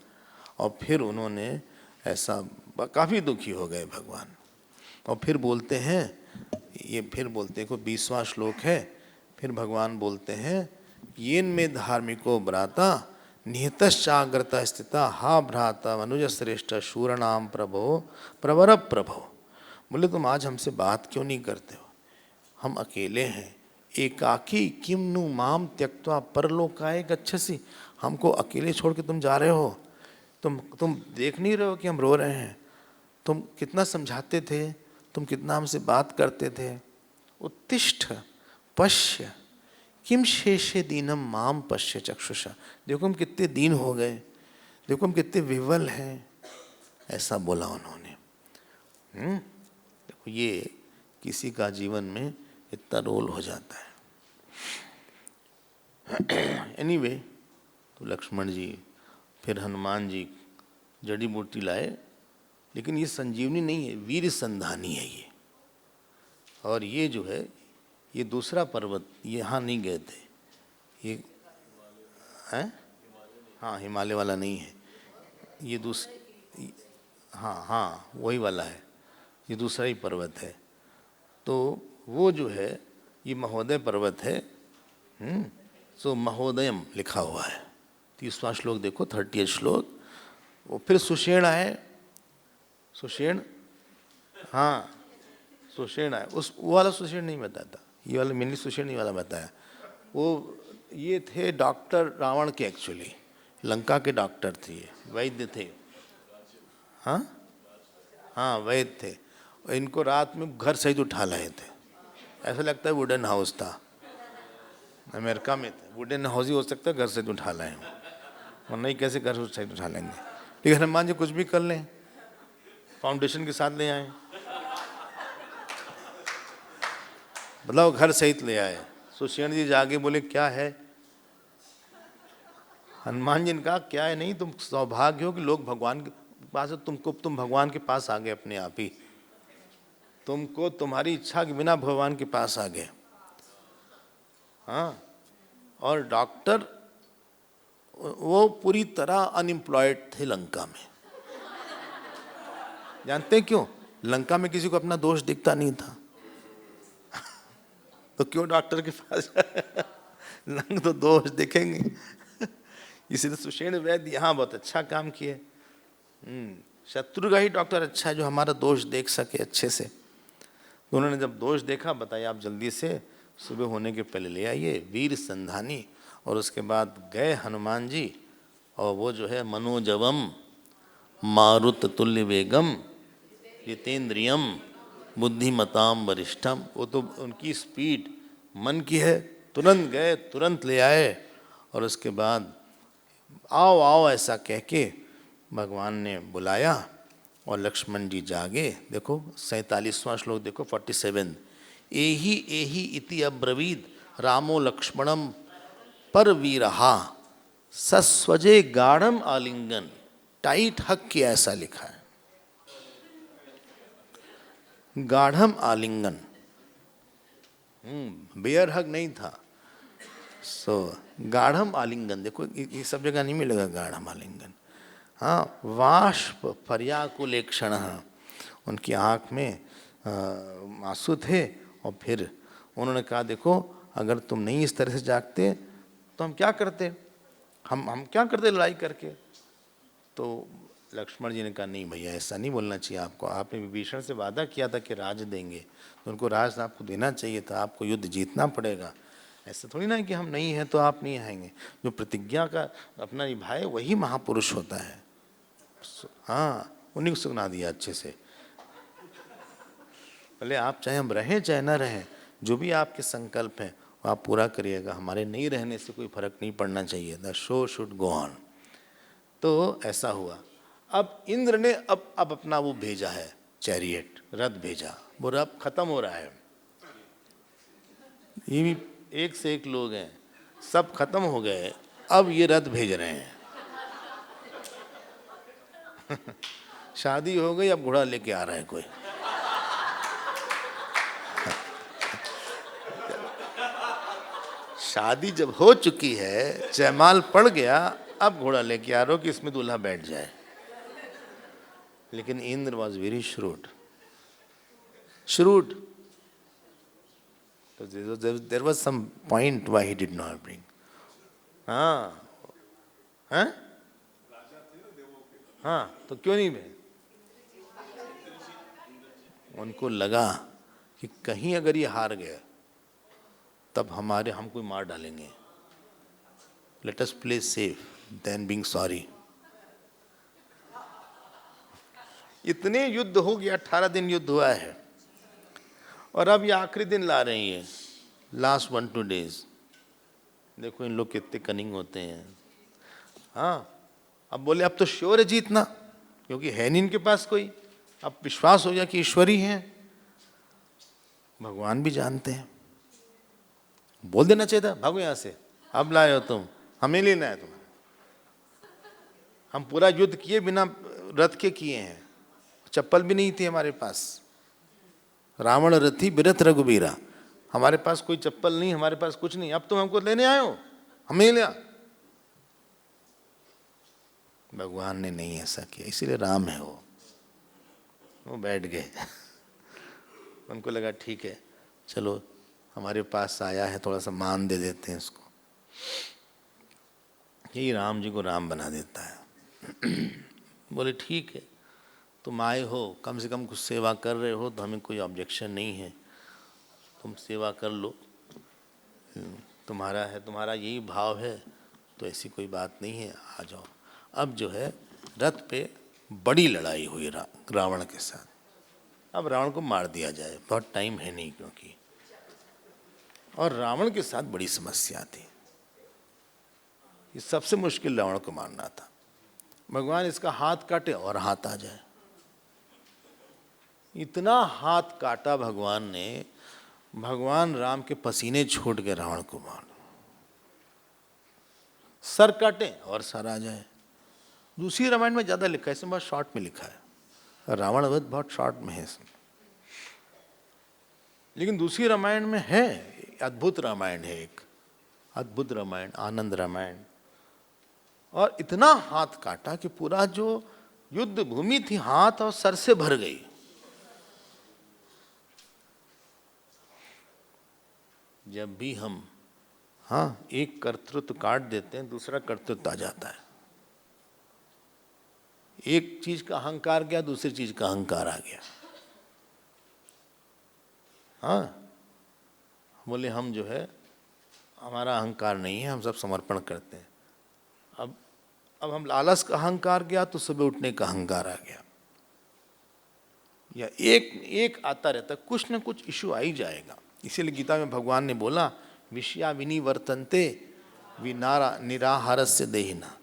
और फिर उन्होंने ऐसा काफ़ी दुखी हो गए भगवान। और फिर बोलते हैं, ये फिर बोलते हैं को 20वां श्लोक है, फिर भगवान बोलते हैं, येन में धार्मिको भ्राता निहतश्चाग्रत स्थिता हा भ्राता अनुज श्रेष्ठ शूरनाम प्रभो प्रवर प्रभो। बोले तुम आज हमसे बात क्यों नहीं करते हो, हम अकेले हैं। एकाकी किम नु माम त्यक्त्वा परलोकाय गच्छसि। हमको अकेले छोड़ के तुम जा रहे हो, तुम देख नहीं रहे हो कि हम रो रहे हैं। तुम कितना समझाते थे, तुम कितना हमसे बात करते थे। उत्तिष्ठ पश्य किम शेषे दीनम माम पश्य चक्षुषा। देखो हम कितने दीन हो गए, देखो हम कितने विवल हैं, ऐसा बोला उन्होंने। देखो ये किसी का जीवन में इतना रोल हो जाता है। एनीवे, तो लक्ष्मण जी फिर हनुमान जी जड़ी बूटी लाए, लेकिन ये संजीवनी नहीं है, वीर संधानी है ये। और ये जो है ये दूसरा पर्वत, ये यहाँ नहीं गए थे ये है, हाँ हिमालय वाला नहीं है ये, हाँ वही वाला है, ये दूसरा ही पर्वत है। तो वो जो है ये महोदय पर्वत है। सो महोदयम लिखा हुआ है। 30वां श्लोक देखो, 30 श्लोक। वो फिर सुषेण आए, सुषेण, हाँ सुषेण आए। वो वाला सुषेण नहीं बताता, ये वाला मेनली सुषेण ही वाला बताया। वो ये थे डॉक्टर रावण के, एक्चुअली लंका के डॉक्टर थे, ये वैद्य थे। हाँ वैद्य थे। और इनको रात में घर सहित उठा लाए थे। ऐसा लगता है वुडन हाउस था, अमेरिका में थे। वुडन हाउस ही हो सकता है, घर सहित उठा लाए हों, और नहीं कैसे घर सहित उठा लेंगे। लेकिन हनुमान जी कुछ भी कर लें, फाउंडेशन के साथ ले आए, मतलब घर सहित ले आए। सुषेण जी जागे बोले क्या है, हनुमान जी ने कहा क्या है नहीं, तुम सौभाग्य हो कि लोग भगवान के पास, तुम भगवान के पास आ गए अपने आप ही, तुमको तुम्हारी इच्छा के बिना भगवान के पास आ गए। हाँ, और डॉक्टर वो पूरी तरह अनएम्प्लॉयड थे लंका में। जानते हैं क्यों? लंका में किसी को अपना दोष दिखता नहीं था। तो क्यों डॉक्टर के पास लंग तो दोष दिखेंगे। इसलिए सुषेण वैद्य यहाँ बहुत अच्छा काम किए। शत्रु का ही डॉक्टर अच्छा है जो हमारा दोष देख सके अच्छे से। तो उन्होंने जब दोष देखा, बताया आप जल्दी से सुबह होने के पहले ले आइए, वीर संधानी। और उसके बाद गए हनुमान जी, और वो जो है मनोजवम मारुत तुल्य वेगम जितेंद्रियम बुद्धिमताम वरिष्ठम। वो तो उनकी स्पीड मन की है, तुरंत गए तुरंत ले आए। और उसके बाद आओ आओ ऐसा कह के भगवान ने बुलाया, और लक्ष्मण जी जागे। देखो 47वां श्लोक देखो, 47। एहि एहि इति अब्रवीद रामो लक्ष्मणम पर वीरहा सस्वजे गाढ़म आलिंगन। टाइट हक किया, ऐसा लिखा है, गाढ़म आलिंगन, बेयर हक नहीं था। सो गाढ़म आलिंगन, देखो ये सब जगह नहीं मिलेगा गाढ़म आलिंगन। हाँ, वाष्प पर्याकुलेक्षण, उनकी आँख में आंसू थे। और फिर उन्होंने कहा देखो अगर तुम नहीं इस तरह से जागते तो हम क्या करते, हम क्या करते लड़ाई करके। तो लक्ष्मण जी ने कहा नहीं भैया ऐसा नहीं बोलना चाहिए आपको, आपने विभीषण से वादा किया था कि राज देंगे, तो उनको राज आपको देना चाहिए था, आपको युद्ध जीतना पड़ेगा। ऐसा थोड़ी ना है कि हम नहीं हैं तो आप नहीं आएंगे। जो प्रतिज्ञा का अपना निभाए वही महापुरुष होता है। हाँ, उन्हीं को सुना दिया अच्छे से। भले आप चाहे हम रहें चाहे ना रहें, जो भी आपके संकल्प हैं वो आप पूरा करिएगा, हमारे नहीं रहने से कोई फर्क नहीं पड़ना चाहिए। The show should go on. तो ऐसा हुआ। अब इंद्र ने अब अपना वो भेजा है, चैरियट, रथ भेजा। वो रथ खत्म हो रहा है, ये भी एक से एक लोग हैं, सब खत्म हो गए, अब ये रथ भेज रहे हैं। शादी हो गई, अब घोड़ा लेके आ रहा है कोई। शादी जब हो चुकी है, जयमाल पड़ गया, अब घोड़ा लेके आ रहे हो कि इसमें दूल्हा बैठ जाए। लेकिन Indra was very shrewd. So there was some point why he did not bring. हाँ हाँ हाँ, तो क्यों नहीं भेज? उनको लगा कि कहीं अगर ये हार गया तब हमको मार डालेंगे। Let us play safe than being sorry. इतने युद्ध हो गया, 18 दिन युद्ध हुआ है, और अब ये आखिरी दिन ला रही है, लास्ट 1-2 days। देखो इन लोग कितने कनिंग होते हैं। हाँ, अब बोले अब तो श्योर है जीतना, क्योंकि है नहीं इनके पास कोई। अब विश्वास हो गया कि ईश्वरी हैं। भगवान भी जानते हैं, बोल देना चाहिए था भागो यहाँ से, अब लाए हो तुम, हमें लेना है तुम्हारा। हम पूरा युद्ध किए बिना रथ के किए हैं, चप्पल भी नहीं थी हमारे पास। रावण रथी बिरथ रघुबीरा, हमारे पास कोई चप्पल नहीं, हमारे पास कुछ नहीं, अब तुम हमको लेने आए हो, हमें ले आ। भगवान ने नहीं ऐसा किया, इसीलिए राम है वो बैठ गए। उनको लगा ठीक है चलो हमारे पास आया है, थोड़ा सा मान दे देते हैं इसको। यही राम जी को राम बना देता है। बोले ठीक है, तुम आए हो, कम से कम कुछ सेवा कर रहे हो तो हमें कोई ऑब्जेक्शन नहीं है, तुम सेवा कर लो, तुम्हारा है, तुम्हारा यही भाव है तो ऐसी कोई बात नहीं है, आ जाओ। अब जो है रथ पे बड़ी लड़ाई हुई रावण के साथ। अब रावण को मार दिया जाए, बहुत टाइम है नहीं क्योंकि, और रावण के साथ बड़ी समस्या थी। ये सबसे मुश्किल रावण को मारना था। भगवान इसका हाथ काटे और हाथ आ जाए। इतना हाथ काटा भगवान ने, भगवान राम के पसीने छोड़ के रावण को मार। सर काटे और सर आ जाए। दूसरी रामायण में ज्यादा लिखा है, इसमें बहुत शॉर्ट में लिखा है। रावण वध बहुत शॉर्ट में है इसमें, लेकिन दूसरी रामायण में है, अद्भुत रामायण है, एक अद्भुत रामायण, आनंद रामायण। और इतना हाथ काटा कि पूरा जो युद्ध भूमि थी हाथ और सर से भर गई। जब भी हम एक कर्तृत्व काट देते हैं, दूसरा कर्तृत्व आ जाता है। एक चीज का अहंकार गया, दूसरी चीज का अहंकार आ गया। बोले हम जो है, हमारा अहंकार नहीं है, हम सब समर्पण करते हैं। अब हम लालच का अहंकार गया तो सुबह उठने का अहंकार आ गया। या एक आता रहता, कुछ ना कुछ इशू आ ही जाएगा। इसीलिए गीता में भगवान ने बोला, विषया विनिवर्तन्ते निराहारस्य देहिना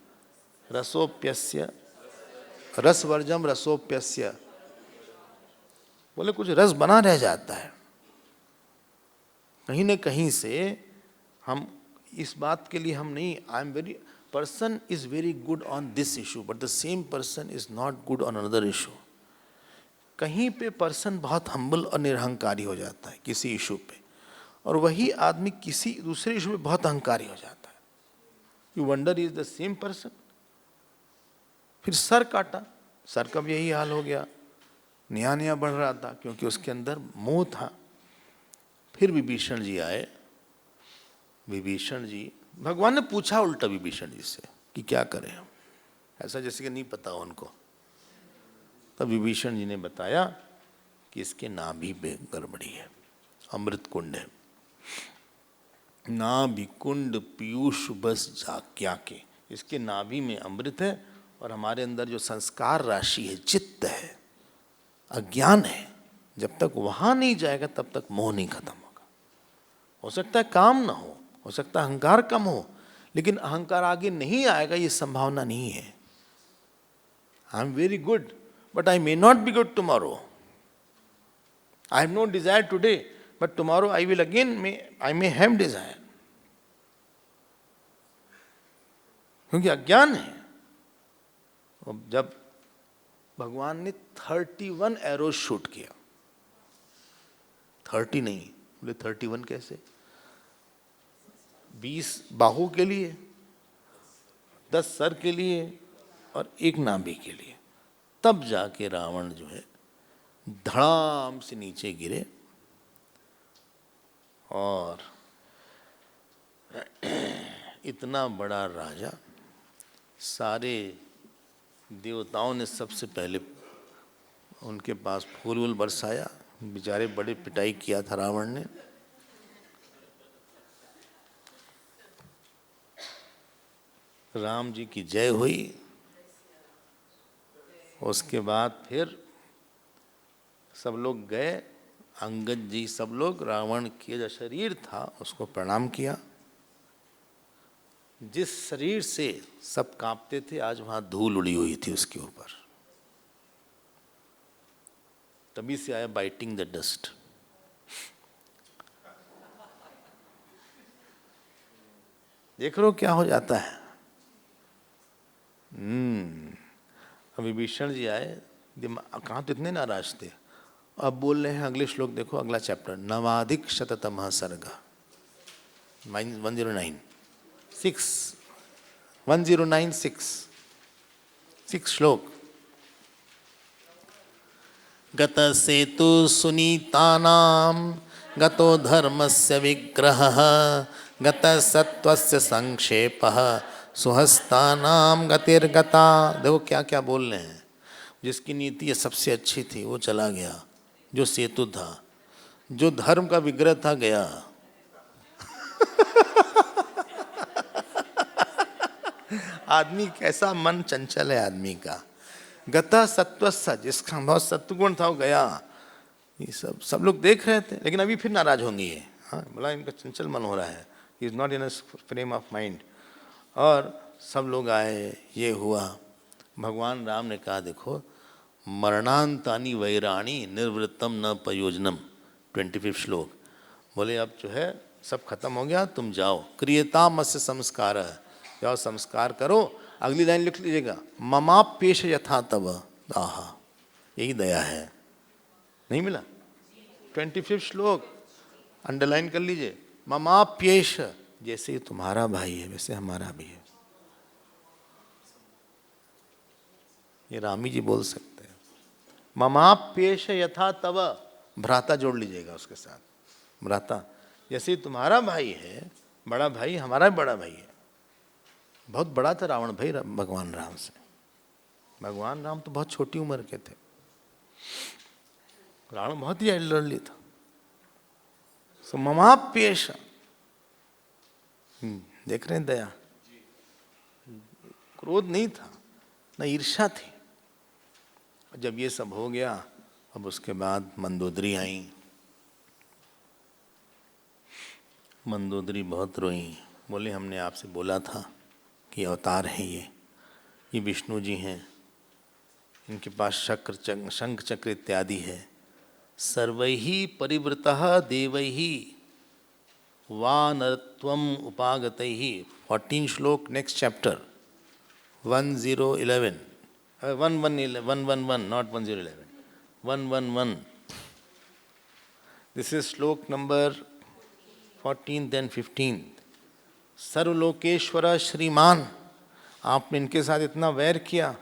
रसोप्यस्य रसवर्जम रसोप्यस्य। बोले कुछ रस बना रह जाता है कहीं न कहीं से। हम इस बात के लिए हम नहीं, I am very person is very good on this issue but the same person is not good on another issue. कहीं पे पर्सन बहुत हम्बल और निरहंकारी हो जाता है किसी इशू पे, और वही आदमी किसी दूसरे इशू में बहुत अहंकारी हो जाता है। You wonder is the same person. फिर सर काटा, सर का भी यही हाल हो गया, नया नया बढ़ रहा था क्योंकि उसके अंदर मोह था। फिर विभीषण जी आए। विभीषण जी, भगवान ने पूछा उल्टा विभीषण जी से कि क्या करें हम, ऐसा जैसे कि नहीं पता उनको। तब विभीषण जी ने बताया कि इसके नाभि पे गड़बड़ी है, अमृत कुंड है, नाभि कुंड पीयूष बस जाक्या के, इसके नाभि में अमृत है, और हमारे अंदर जो संस्कार राशि है, चित्त है, अज्ञान है, जब तक वहां नहीं जाएगा तब तक मोह नहीं खत्म होगा। हो सकता है काम ना हो सकता है अहंकार कम हो, लेकिन अहंकार आगे नहीं आएगा ये संभावना नहीं है। I am very good but I may not be good tomorrow. I have no desire today, but tomorrow I will again I may have desire. क्योंकि अज्ञान है। और जब भगवान ने 31 एरो शूट किया, 30 नहीं, बोले 31 कैसे, 20 बाहु के लिए, 10 सर के लिए और 1 नाभि के लिए। तब जाके रावण जो है धड़ाम से नीचे गिरे और इतना बड़ा राजा, सारे देवताओं ने सबसे पहले उनके पास फूल वूल बरसाया। बेचारे बड़े पिटाई किया था रावण ने। राम जी की जय हुई। उसके बाद फिर सब लोग गए, अंगद जी सब लोग रावण के जो शरीर था उसको प्रणाम किया। जिस शरीर से सब कांपते थे आज वहां धूल उड़ी हुई थी उसके ऊपर। तभी से आया बाइटिंग द डस्ट। देख लो क्या हो जाता है। अभी विभीषण जी आए, कहाँ तो इतने नाराज थे, अब बोल रहे हैं अगले श्लोक देखो, अगला चैप्टर, नवाधिक शततमः सर्ग 1096 श्लोक। गतसेतु सुनीतानां गतो धर्मस्य विग्रहः गतसत्त्वस्य संक्षेपः सुहस्तानां गतिर्गता। देखो क्या क्या बोल रहे हैं। जिसकी नीति सबसे अच्छी थी वो चला गया, जो सेतु था, जो धर्म का विग्रह था गया। आदमी कैसा मन चंचल है आदमी का। गता सत्वस्सा, जिसका बहुत सत्वगुण था वो गया। ये सब लोग देख रहे थे, लेकिन अभी फिर नाराज होंगे ये। हाँ, बोला इनका चंचल मन हो रहा है, is not in a frame of mind. और सब लोग आए, ये हुआ। भगवान राम ने कहा देखो, मरणांतानि वैराणी निर्वृत्तम न प्रयोजनम, 25 श्लोक। बोले अब जो है सब खत्म हो गया, तुम जाओ। क्रियतामस्य संस्कार, जाओ संस्कार करो। अगली लाइन लिख लीजिएगा, ममाप्येष यथा तव आहा, यही दया है। नहीं मिला? 25 श्लोक अंडरलाइन कर लीजिए, ममाप्येष, जैसे तुम्हारा भाई है वैसे हमारा भी है। ये रामी जी बोल सकते हैं, ममाप्येष यथा तव, भ्राता जोड़ लीजिएगा उसके साथ, भ्राता जैसे तुम्हारा भाई है, बड़ा भाई हमारा बड़ा भाई है। बहुत बड़ा था रावण भाई भगवान राम से। भगवान राम तो बहुत छोटी उम्र के थे, रावण बहुत ही एल्डरली था। सो ममाप्येष, देख रहे हैं दया, क्रोध नहीं था न ईर्ष्या थी। जब ये सब हो गया, अब उसके बाद मंदोदरी आई। मंदोदरी बहुत रोई, बोले हमने आपसे बोला था कि अवतार हैं ये विष्णु जी हैं, इनके पास शंख चक्र इत्यादि है। सर्वैहि परिवृतः देवैहि वानरत्वम उपागतैहि। 14 श्लोक, next chapter 1011 111 not 1011 111। This is श्लोक नंबर 14th and 15th। सर्वलोकेश्वर श्रीमान, आपने इनके साथ इतना वैर किया,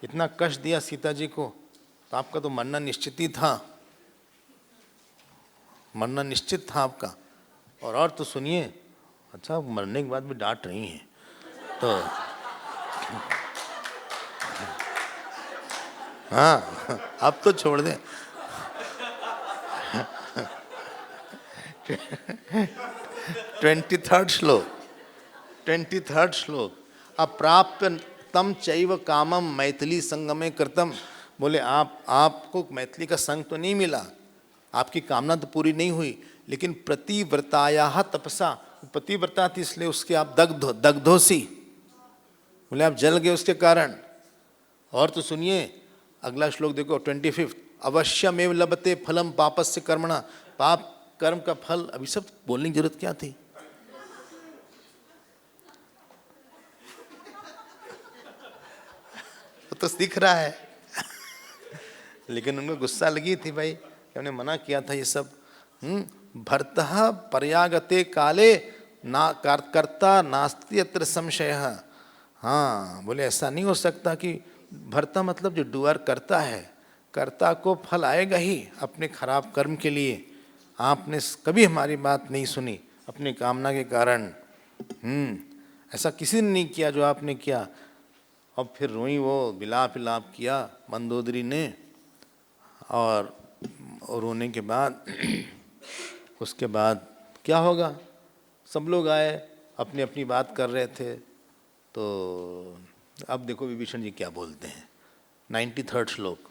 इतना कष्ट दिया सीता जी को, तो आपका तो मरना निश्चित ही था, मरना निश्चित था आपका। और तो सुनिए, अच्छा मरने के बाद भी डांट रही हैं तो हाँ, अब तो छोड़ दें। 23rd श्लोक, अप्राप्त तम चैव कामम मैथिली संगमे कृतम। बोले आपको मैथिली का संग तो नहीं मिला, आपकी कामना तो पूरी नहीं हुई, लेकिन प्रतिव्रताया तपसा, पतिव्रता थी इसलिए उसके आप दग्धोसी, बोले आप जल गए उसके कारण। और तो सुनिए अगला श्लोक देखो 25, अवश्यमेव लभते फलम पापस्य कर्मणा, पाप कर्म का फल। अभी सब बोलने की जरूरत क्या थी? तो दिख रहा है लेकिन उनको गुस्सा लगी थी भाई कि हमने मना किया था ये सब। भर्तः पर्यागते काले ना कर्ता नास्ति अत्र संशयः। हाँ, बोले ऐसा नहीं हो सकता कि भरता मतलब जो डूअर करता है, कर्ता को फल आएगा ही अपने खराब कर्म के लिए। आपने कभी हमारी बात नहीं सुनी अपनी कामना के कारण। ऐसा किसी ने नहीं किया जो आपने किया। और फिर रोई वो, विलाप विलाप किया मंदोदरी ने। और रोने के बाद उसके बाद क्या होगा, सब लोग आए, अपनी अपनी बात कर रहे थे। तो अब देखो विभीषण जी क्या बोलते हैं, 93rd श्लोक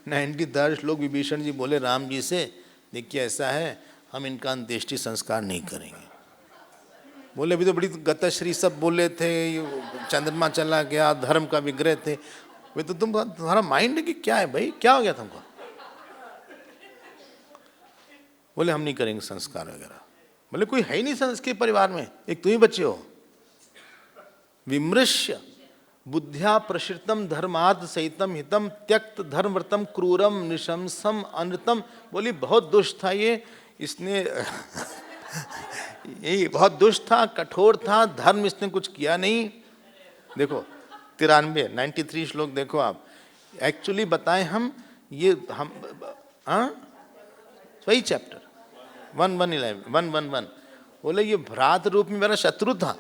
93rd श्लोक विभीषण जी बोले राम जी से, देखिए ऐसा है, हम इनका अंत्येष्टि संस्कार नहीं करेंगे। बोले अभी तो बड़ी गतश्री सब बोले थे, चंद्रमा चला गया, धर्म का विग्रह थे। वे तो तुम्हारा माइंड है कि क्या है भाई, क्या हो गया तुमको? बोले हम नहीं करेंगे संस्कार वगैरह। बोले कोई है ही नहीं संस्कार के परिवार में, एक तुम ही बच्चे हो। विमृश्य बुद्ध्या प्रश्रितम धर्माद सहितम हितम त्यक्त धर्मव्रतम क्रूरम निशंसम अनृतम। बोली बहुत दुष्ट था ये, इसने यही बहुत दुष्ट था, कठोर था, धर्म इसने कुछ किया नहीं। देखो 93 श्लोक देखो आप, एक्चुअली बताएं हम ये हम वही चैप्टर 111 बोले ये भ्रात रूप में मेरा शत्रु था,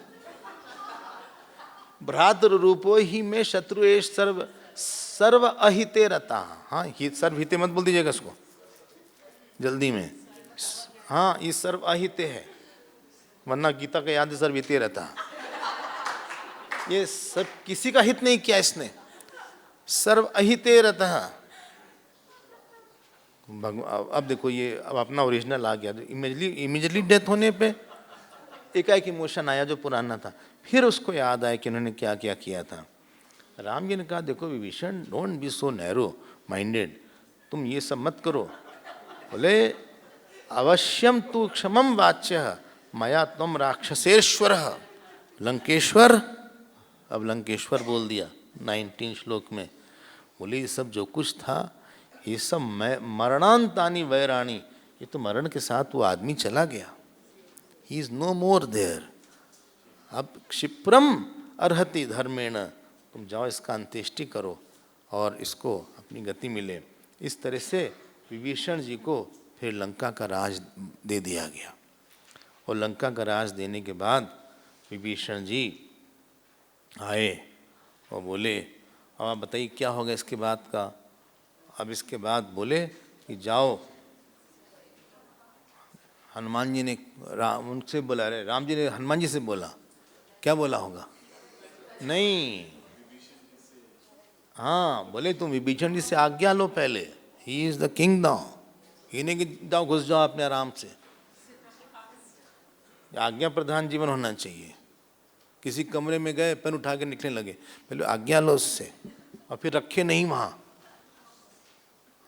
भ्रात रूपो ही में शत्रु एष सर्व सर्व अहिते रता। हाँ, ये सर्व हिते मत बोल दीजिएगा इसको जल्दी में। हाँ, ये सर्व अहिते है, वरना गीता का याद सर्व हिते रहता। ये सब किसी का हित नहीं किया इसने, सर्व अहिते रहता। अब देखो ये अब अपना ओरिजिनल आ गया। इमीडिएटली डेथ होने पे एकाएक इमोशन आया जो पुराना था, फिर उसको याद आया कि उन्होंने क्या क्या किया था। राम जी ने कहा देखो Vibhishan, don't be so narrow minded, तुम ये सब मत करो। बोले अवश्यम तु क्षमम वाच्य मया तम राक्षसेश्वर लंकेश्वर। अब लंकेश्वर बोल दिया 19 श्लोक में। बोले ये सब जो कुछ था ये सब मरणांतानी वैराणी, ये तो मरण के साथ वो आदमी चला गया, he is no more there. अब क्षिप्रम अर्हति धर्मेण, तुम जाओ इसका अंत्येष्टि करो और इसको अपनी गति मिले। इस तरह से विभीषण जी को फिर लंका का राज दे दिया गया। और लंका का राज देने के बाद विभीषण जी आए और बोले अब आप बताइए क्या होगा इसके बाद का। अब इसके बाद बोले कि जाओ, हनुमान जी ने उनसे बोला, अरे राम जी ने हनुमान जी से बोला, क्या बोला होगा? नहीं, हाँ, बोले तुम विभीषण जी से आज्ञा लो पहले, he is the king now. ये नहीं कि जाओ घुस जाओ अपने आराम से। आज्ञा प्रधान जीवन होना चाहिए। किसी कमरे में गए, पेन उठा के निकलने लगे, पहले आज्ञा लो उससे, और फिर रखे नहीं वहाँ।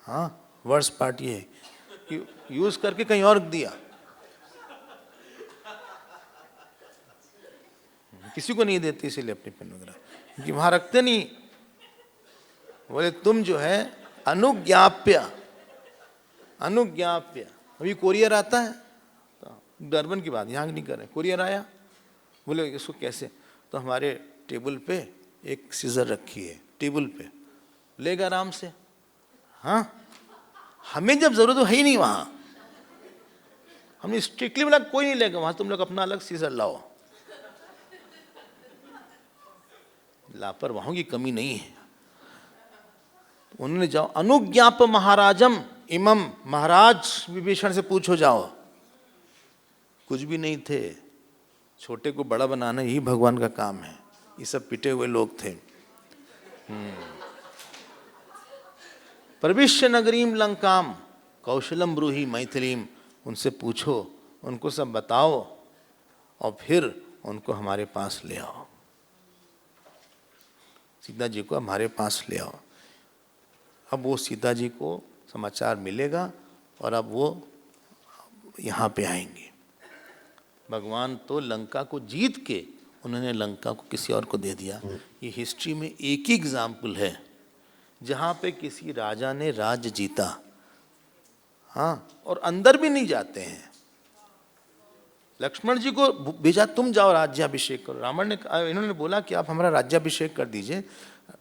हाँ, वर्ष पार्ट ये है, यूज करके कहीं और दिया, किसी को नहीं देते इसीलिए अपने पेन वगैरह, क्योंकि वहाँ रखते नहीं। बोले तुम जो है अनुज्ञाप्य, अनुज्ञाप्य। अभी कोरियर आता है, तो डरबन की बात यहाँ नहीं कर रहे, कोरियर आया, बोले इसको कैसे? तो हमारे टेबल पे एक सीजर रखी है, टेबल पे लेगा आराम से। हाँ, हमें जब जरूरत है ही नहीं वहाँ, हमने स्ट्रिक्टली बोला कोई नहीं लेगा वहाँ, तुम लोग अपना अलग सीजर लाओ। लापरवाहों की कमी नहीं है। उन्होंने जाओ अनुज्ञाप महाराजम इमम, महाराज विभीषण से पूछो जाओ। कुछ भी नहीं थे, छोटे को बड़ा बनाना यही भगवान का काम है। ये सब पिटे हुए लोग थे। प्रविश्य नगरीम लंकाम कौशलम ब्रूहि मैथिलीम, उनसे पूछो, उनको सब बताओ और फिर उनको हमारे पास ले आओ, सीता जी को हमारे पास ले आओ। अब वो सीता जी को समाचार मिलेगा और अब वो यहाँ पे आएंगे। भगवान तो लंका को जीत के उन्होंने लंका को किसी और को दे दिया। ये हिस्ट्री में एक ही एग्जाम्पल है जहाँ पे किसी राजा ने राज्य जीता, हाँ, और अंदर भी नहीं जाते हैं, लक्ष्मण जी को भेजा, तुम जाओ राज्याभिषेक करो। रावण ने इन्होंने बोला कि आप हमारा राज्याभिषेक कर दीजिए।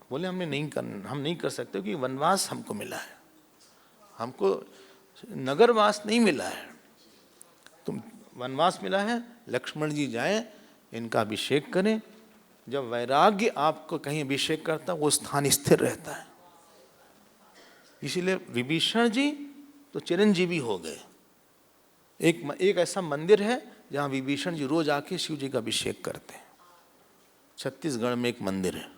बोले हम नहीं कर सकते क्योंकि वनवास हमको मिला है, हमको नगरवास नहीं मिला है, तुम वनवास मिला है। लक्ष्मण जी जाएं, इनका अभिषेक करें। जब वैराग्य आपको कहीं अभिषेक करता वो स्थान स्थिर रहता है। इसीलिए विभीषण जी तो चिरंजीवी हो गए। एक ऐसा मंदिर है जहाँ विभीषण जी रोज आके शिव जी का अभिषेक करते हैं। छत्तीसगढ़ में एक मंदिर है,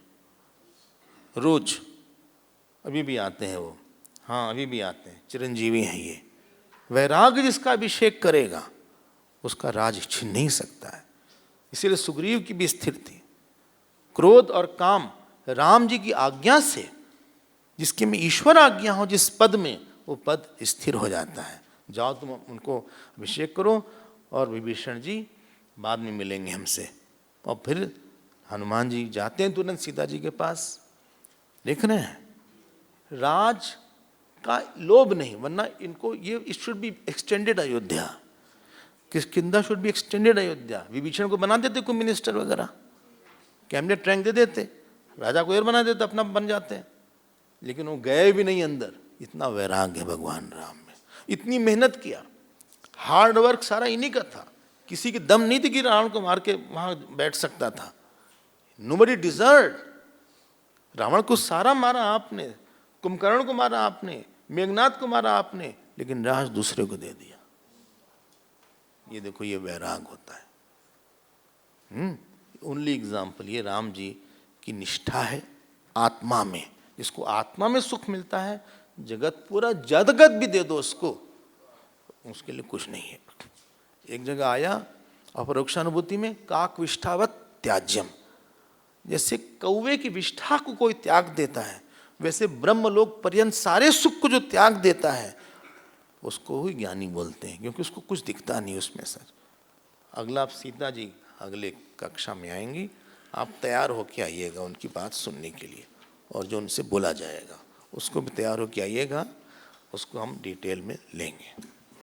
रोज अभी भी आते हैं वो। हाँ अभी भी आते हैं, चिरंजीवी हैं ये। वैराग्य जिसका अभिषेक करेगा उसका राज छीन नहीं सकता है। इसीलिए सुग्रीव की भी स्थिर थी। क्रोध और काम राम जी की आज्ञा से, जिसके में ईश्वर आज्ञा हो जिस पद में, वो पद स्थिर हो जाता है। जाओ तुम उनको अभिषेक करो, और विभीषण जी बाद में मिलेंगे हमसे। और फिर हनुमान जी जाते हैं तुरंत सीता जी के पास। देख रहे हैं, राज का लोभ नहीं, वरना इनको ये it should be extended Ayodhya. Kishkindha should be extended Ayodhya. Vibhishan को बना देते कोई मिनिस्टर वगैरह, कैबिनेट रैंक दे देते, राजा को और बना देते, अपना बन जाते हैं। लेकिन वो गए भी नहीं अंदर। इतना वैराग्य है भगवान राम में, इतनी मेहनत किया, हार्ड वर्क सारा इन्हीं का था। किसी की दम नहीं थी कि रावण को मार के वहां बैठ सकता था। Nobody deserved. रावण को सारा मारा आपने, कुंभकर्ण को मारा आपने, मेघनाथ को मारा आपने, लेकिन राज दूसरे को दे दिया। ये देखो, ये वैराग होता है। ओनली एग्जाम्पल ये राम जी की निष्ठा है आत्मा में। जिसको आत्मा में सुख मिलता है, जगत पूरा जगत भी दे दो उसके लिए कुछ नहीं है। एक जगह आया अपरोक्षानुभूति में, काक विष्ठावत त्याज्यम। जैसे कौवे की विष्ठा को कोई त्याग देता है, वैसे ब्रह्मलोक पर्यंत सारे सुख को जो त्याग देता है उसको ही ज्ञानी बोलते हैं, क्योंकि उसको कुछ दिखता नहीं उसमें सर। अगला आप सीता जी अगले कक्षा में आएंगी, आप तैयार होके आइएगा उनकी बात सुनने के लिए, और जो उनसे बोला जाएगा उसको भी तैयार होके आइएगा, उसको हम डिटेल में लेंगे।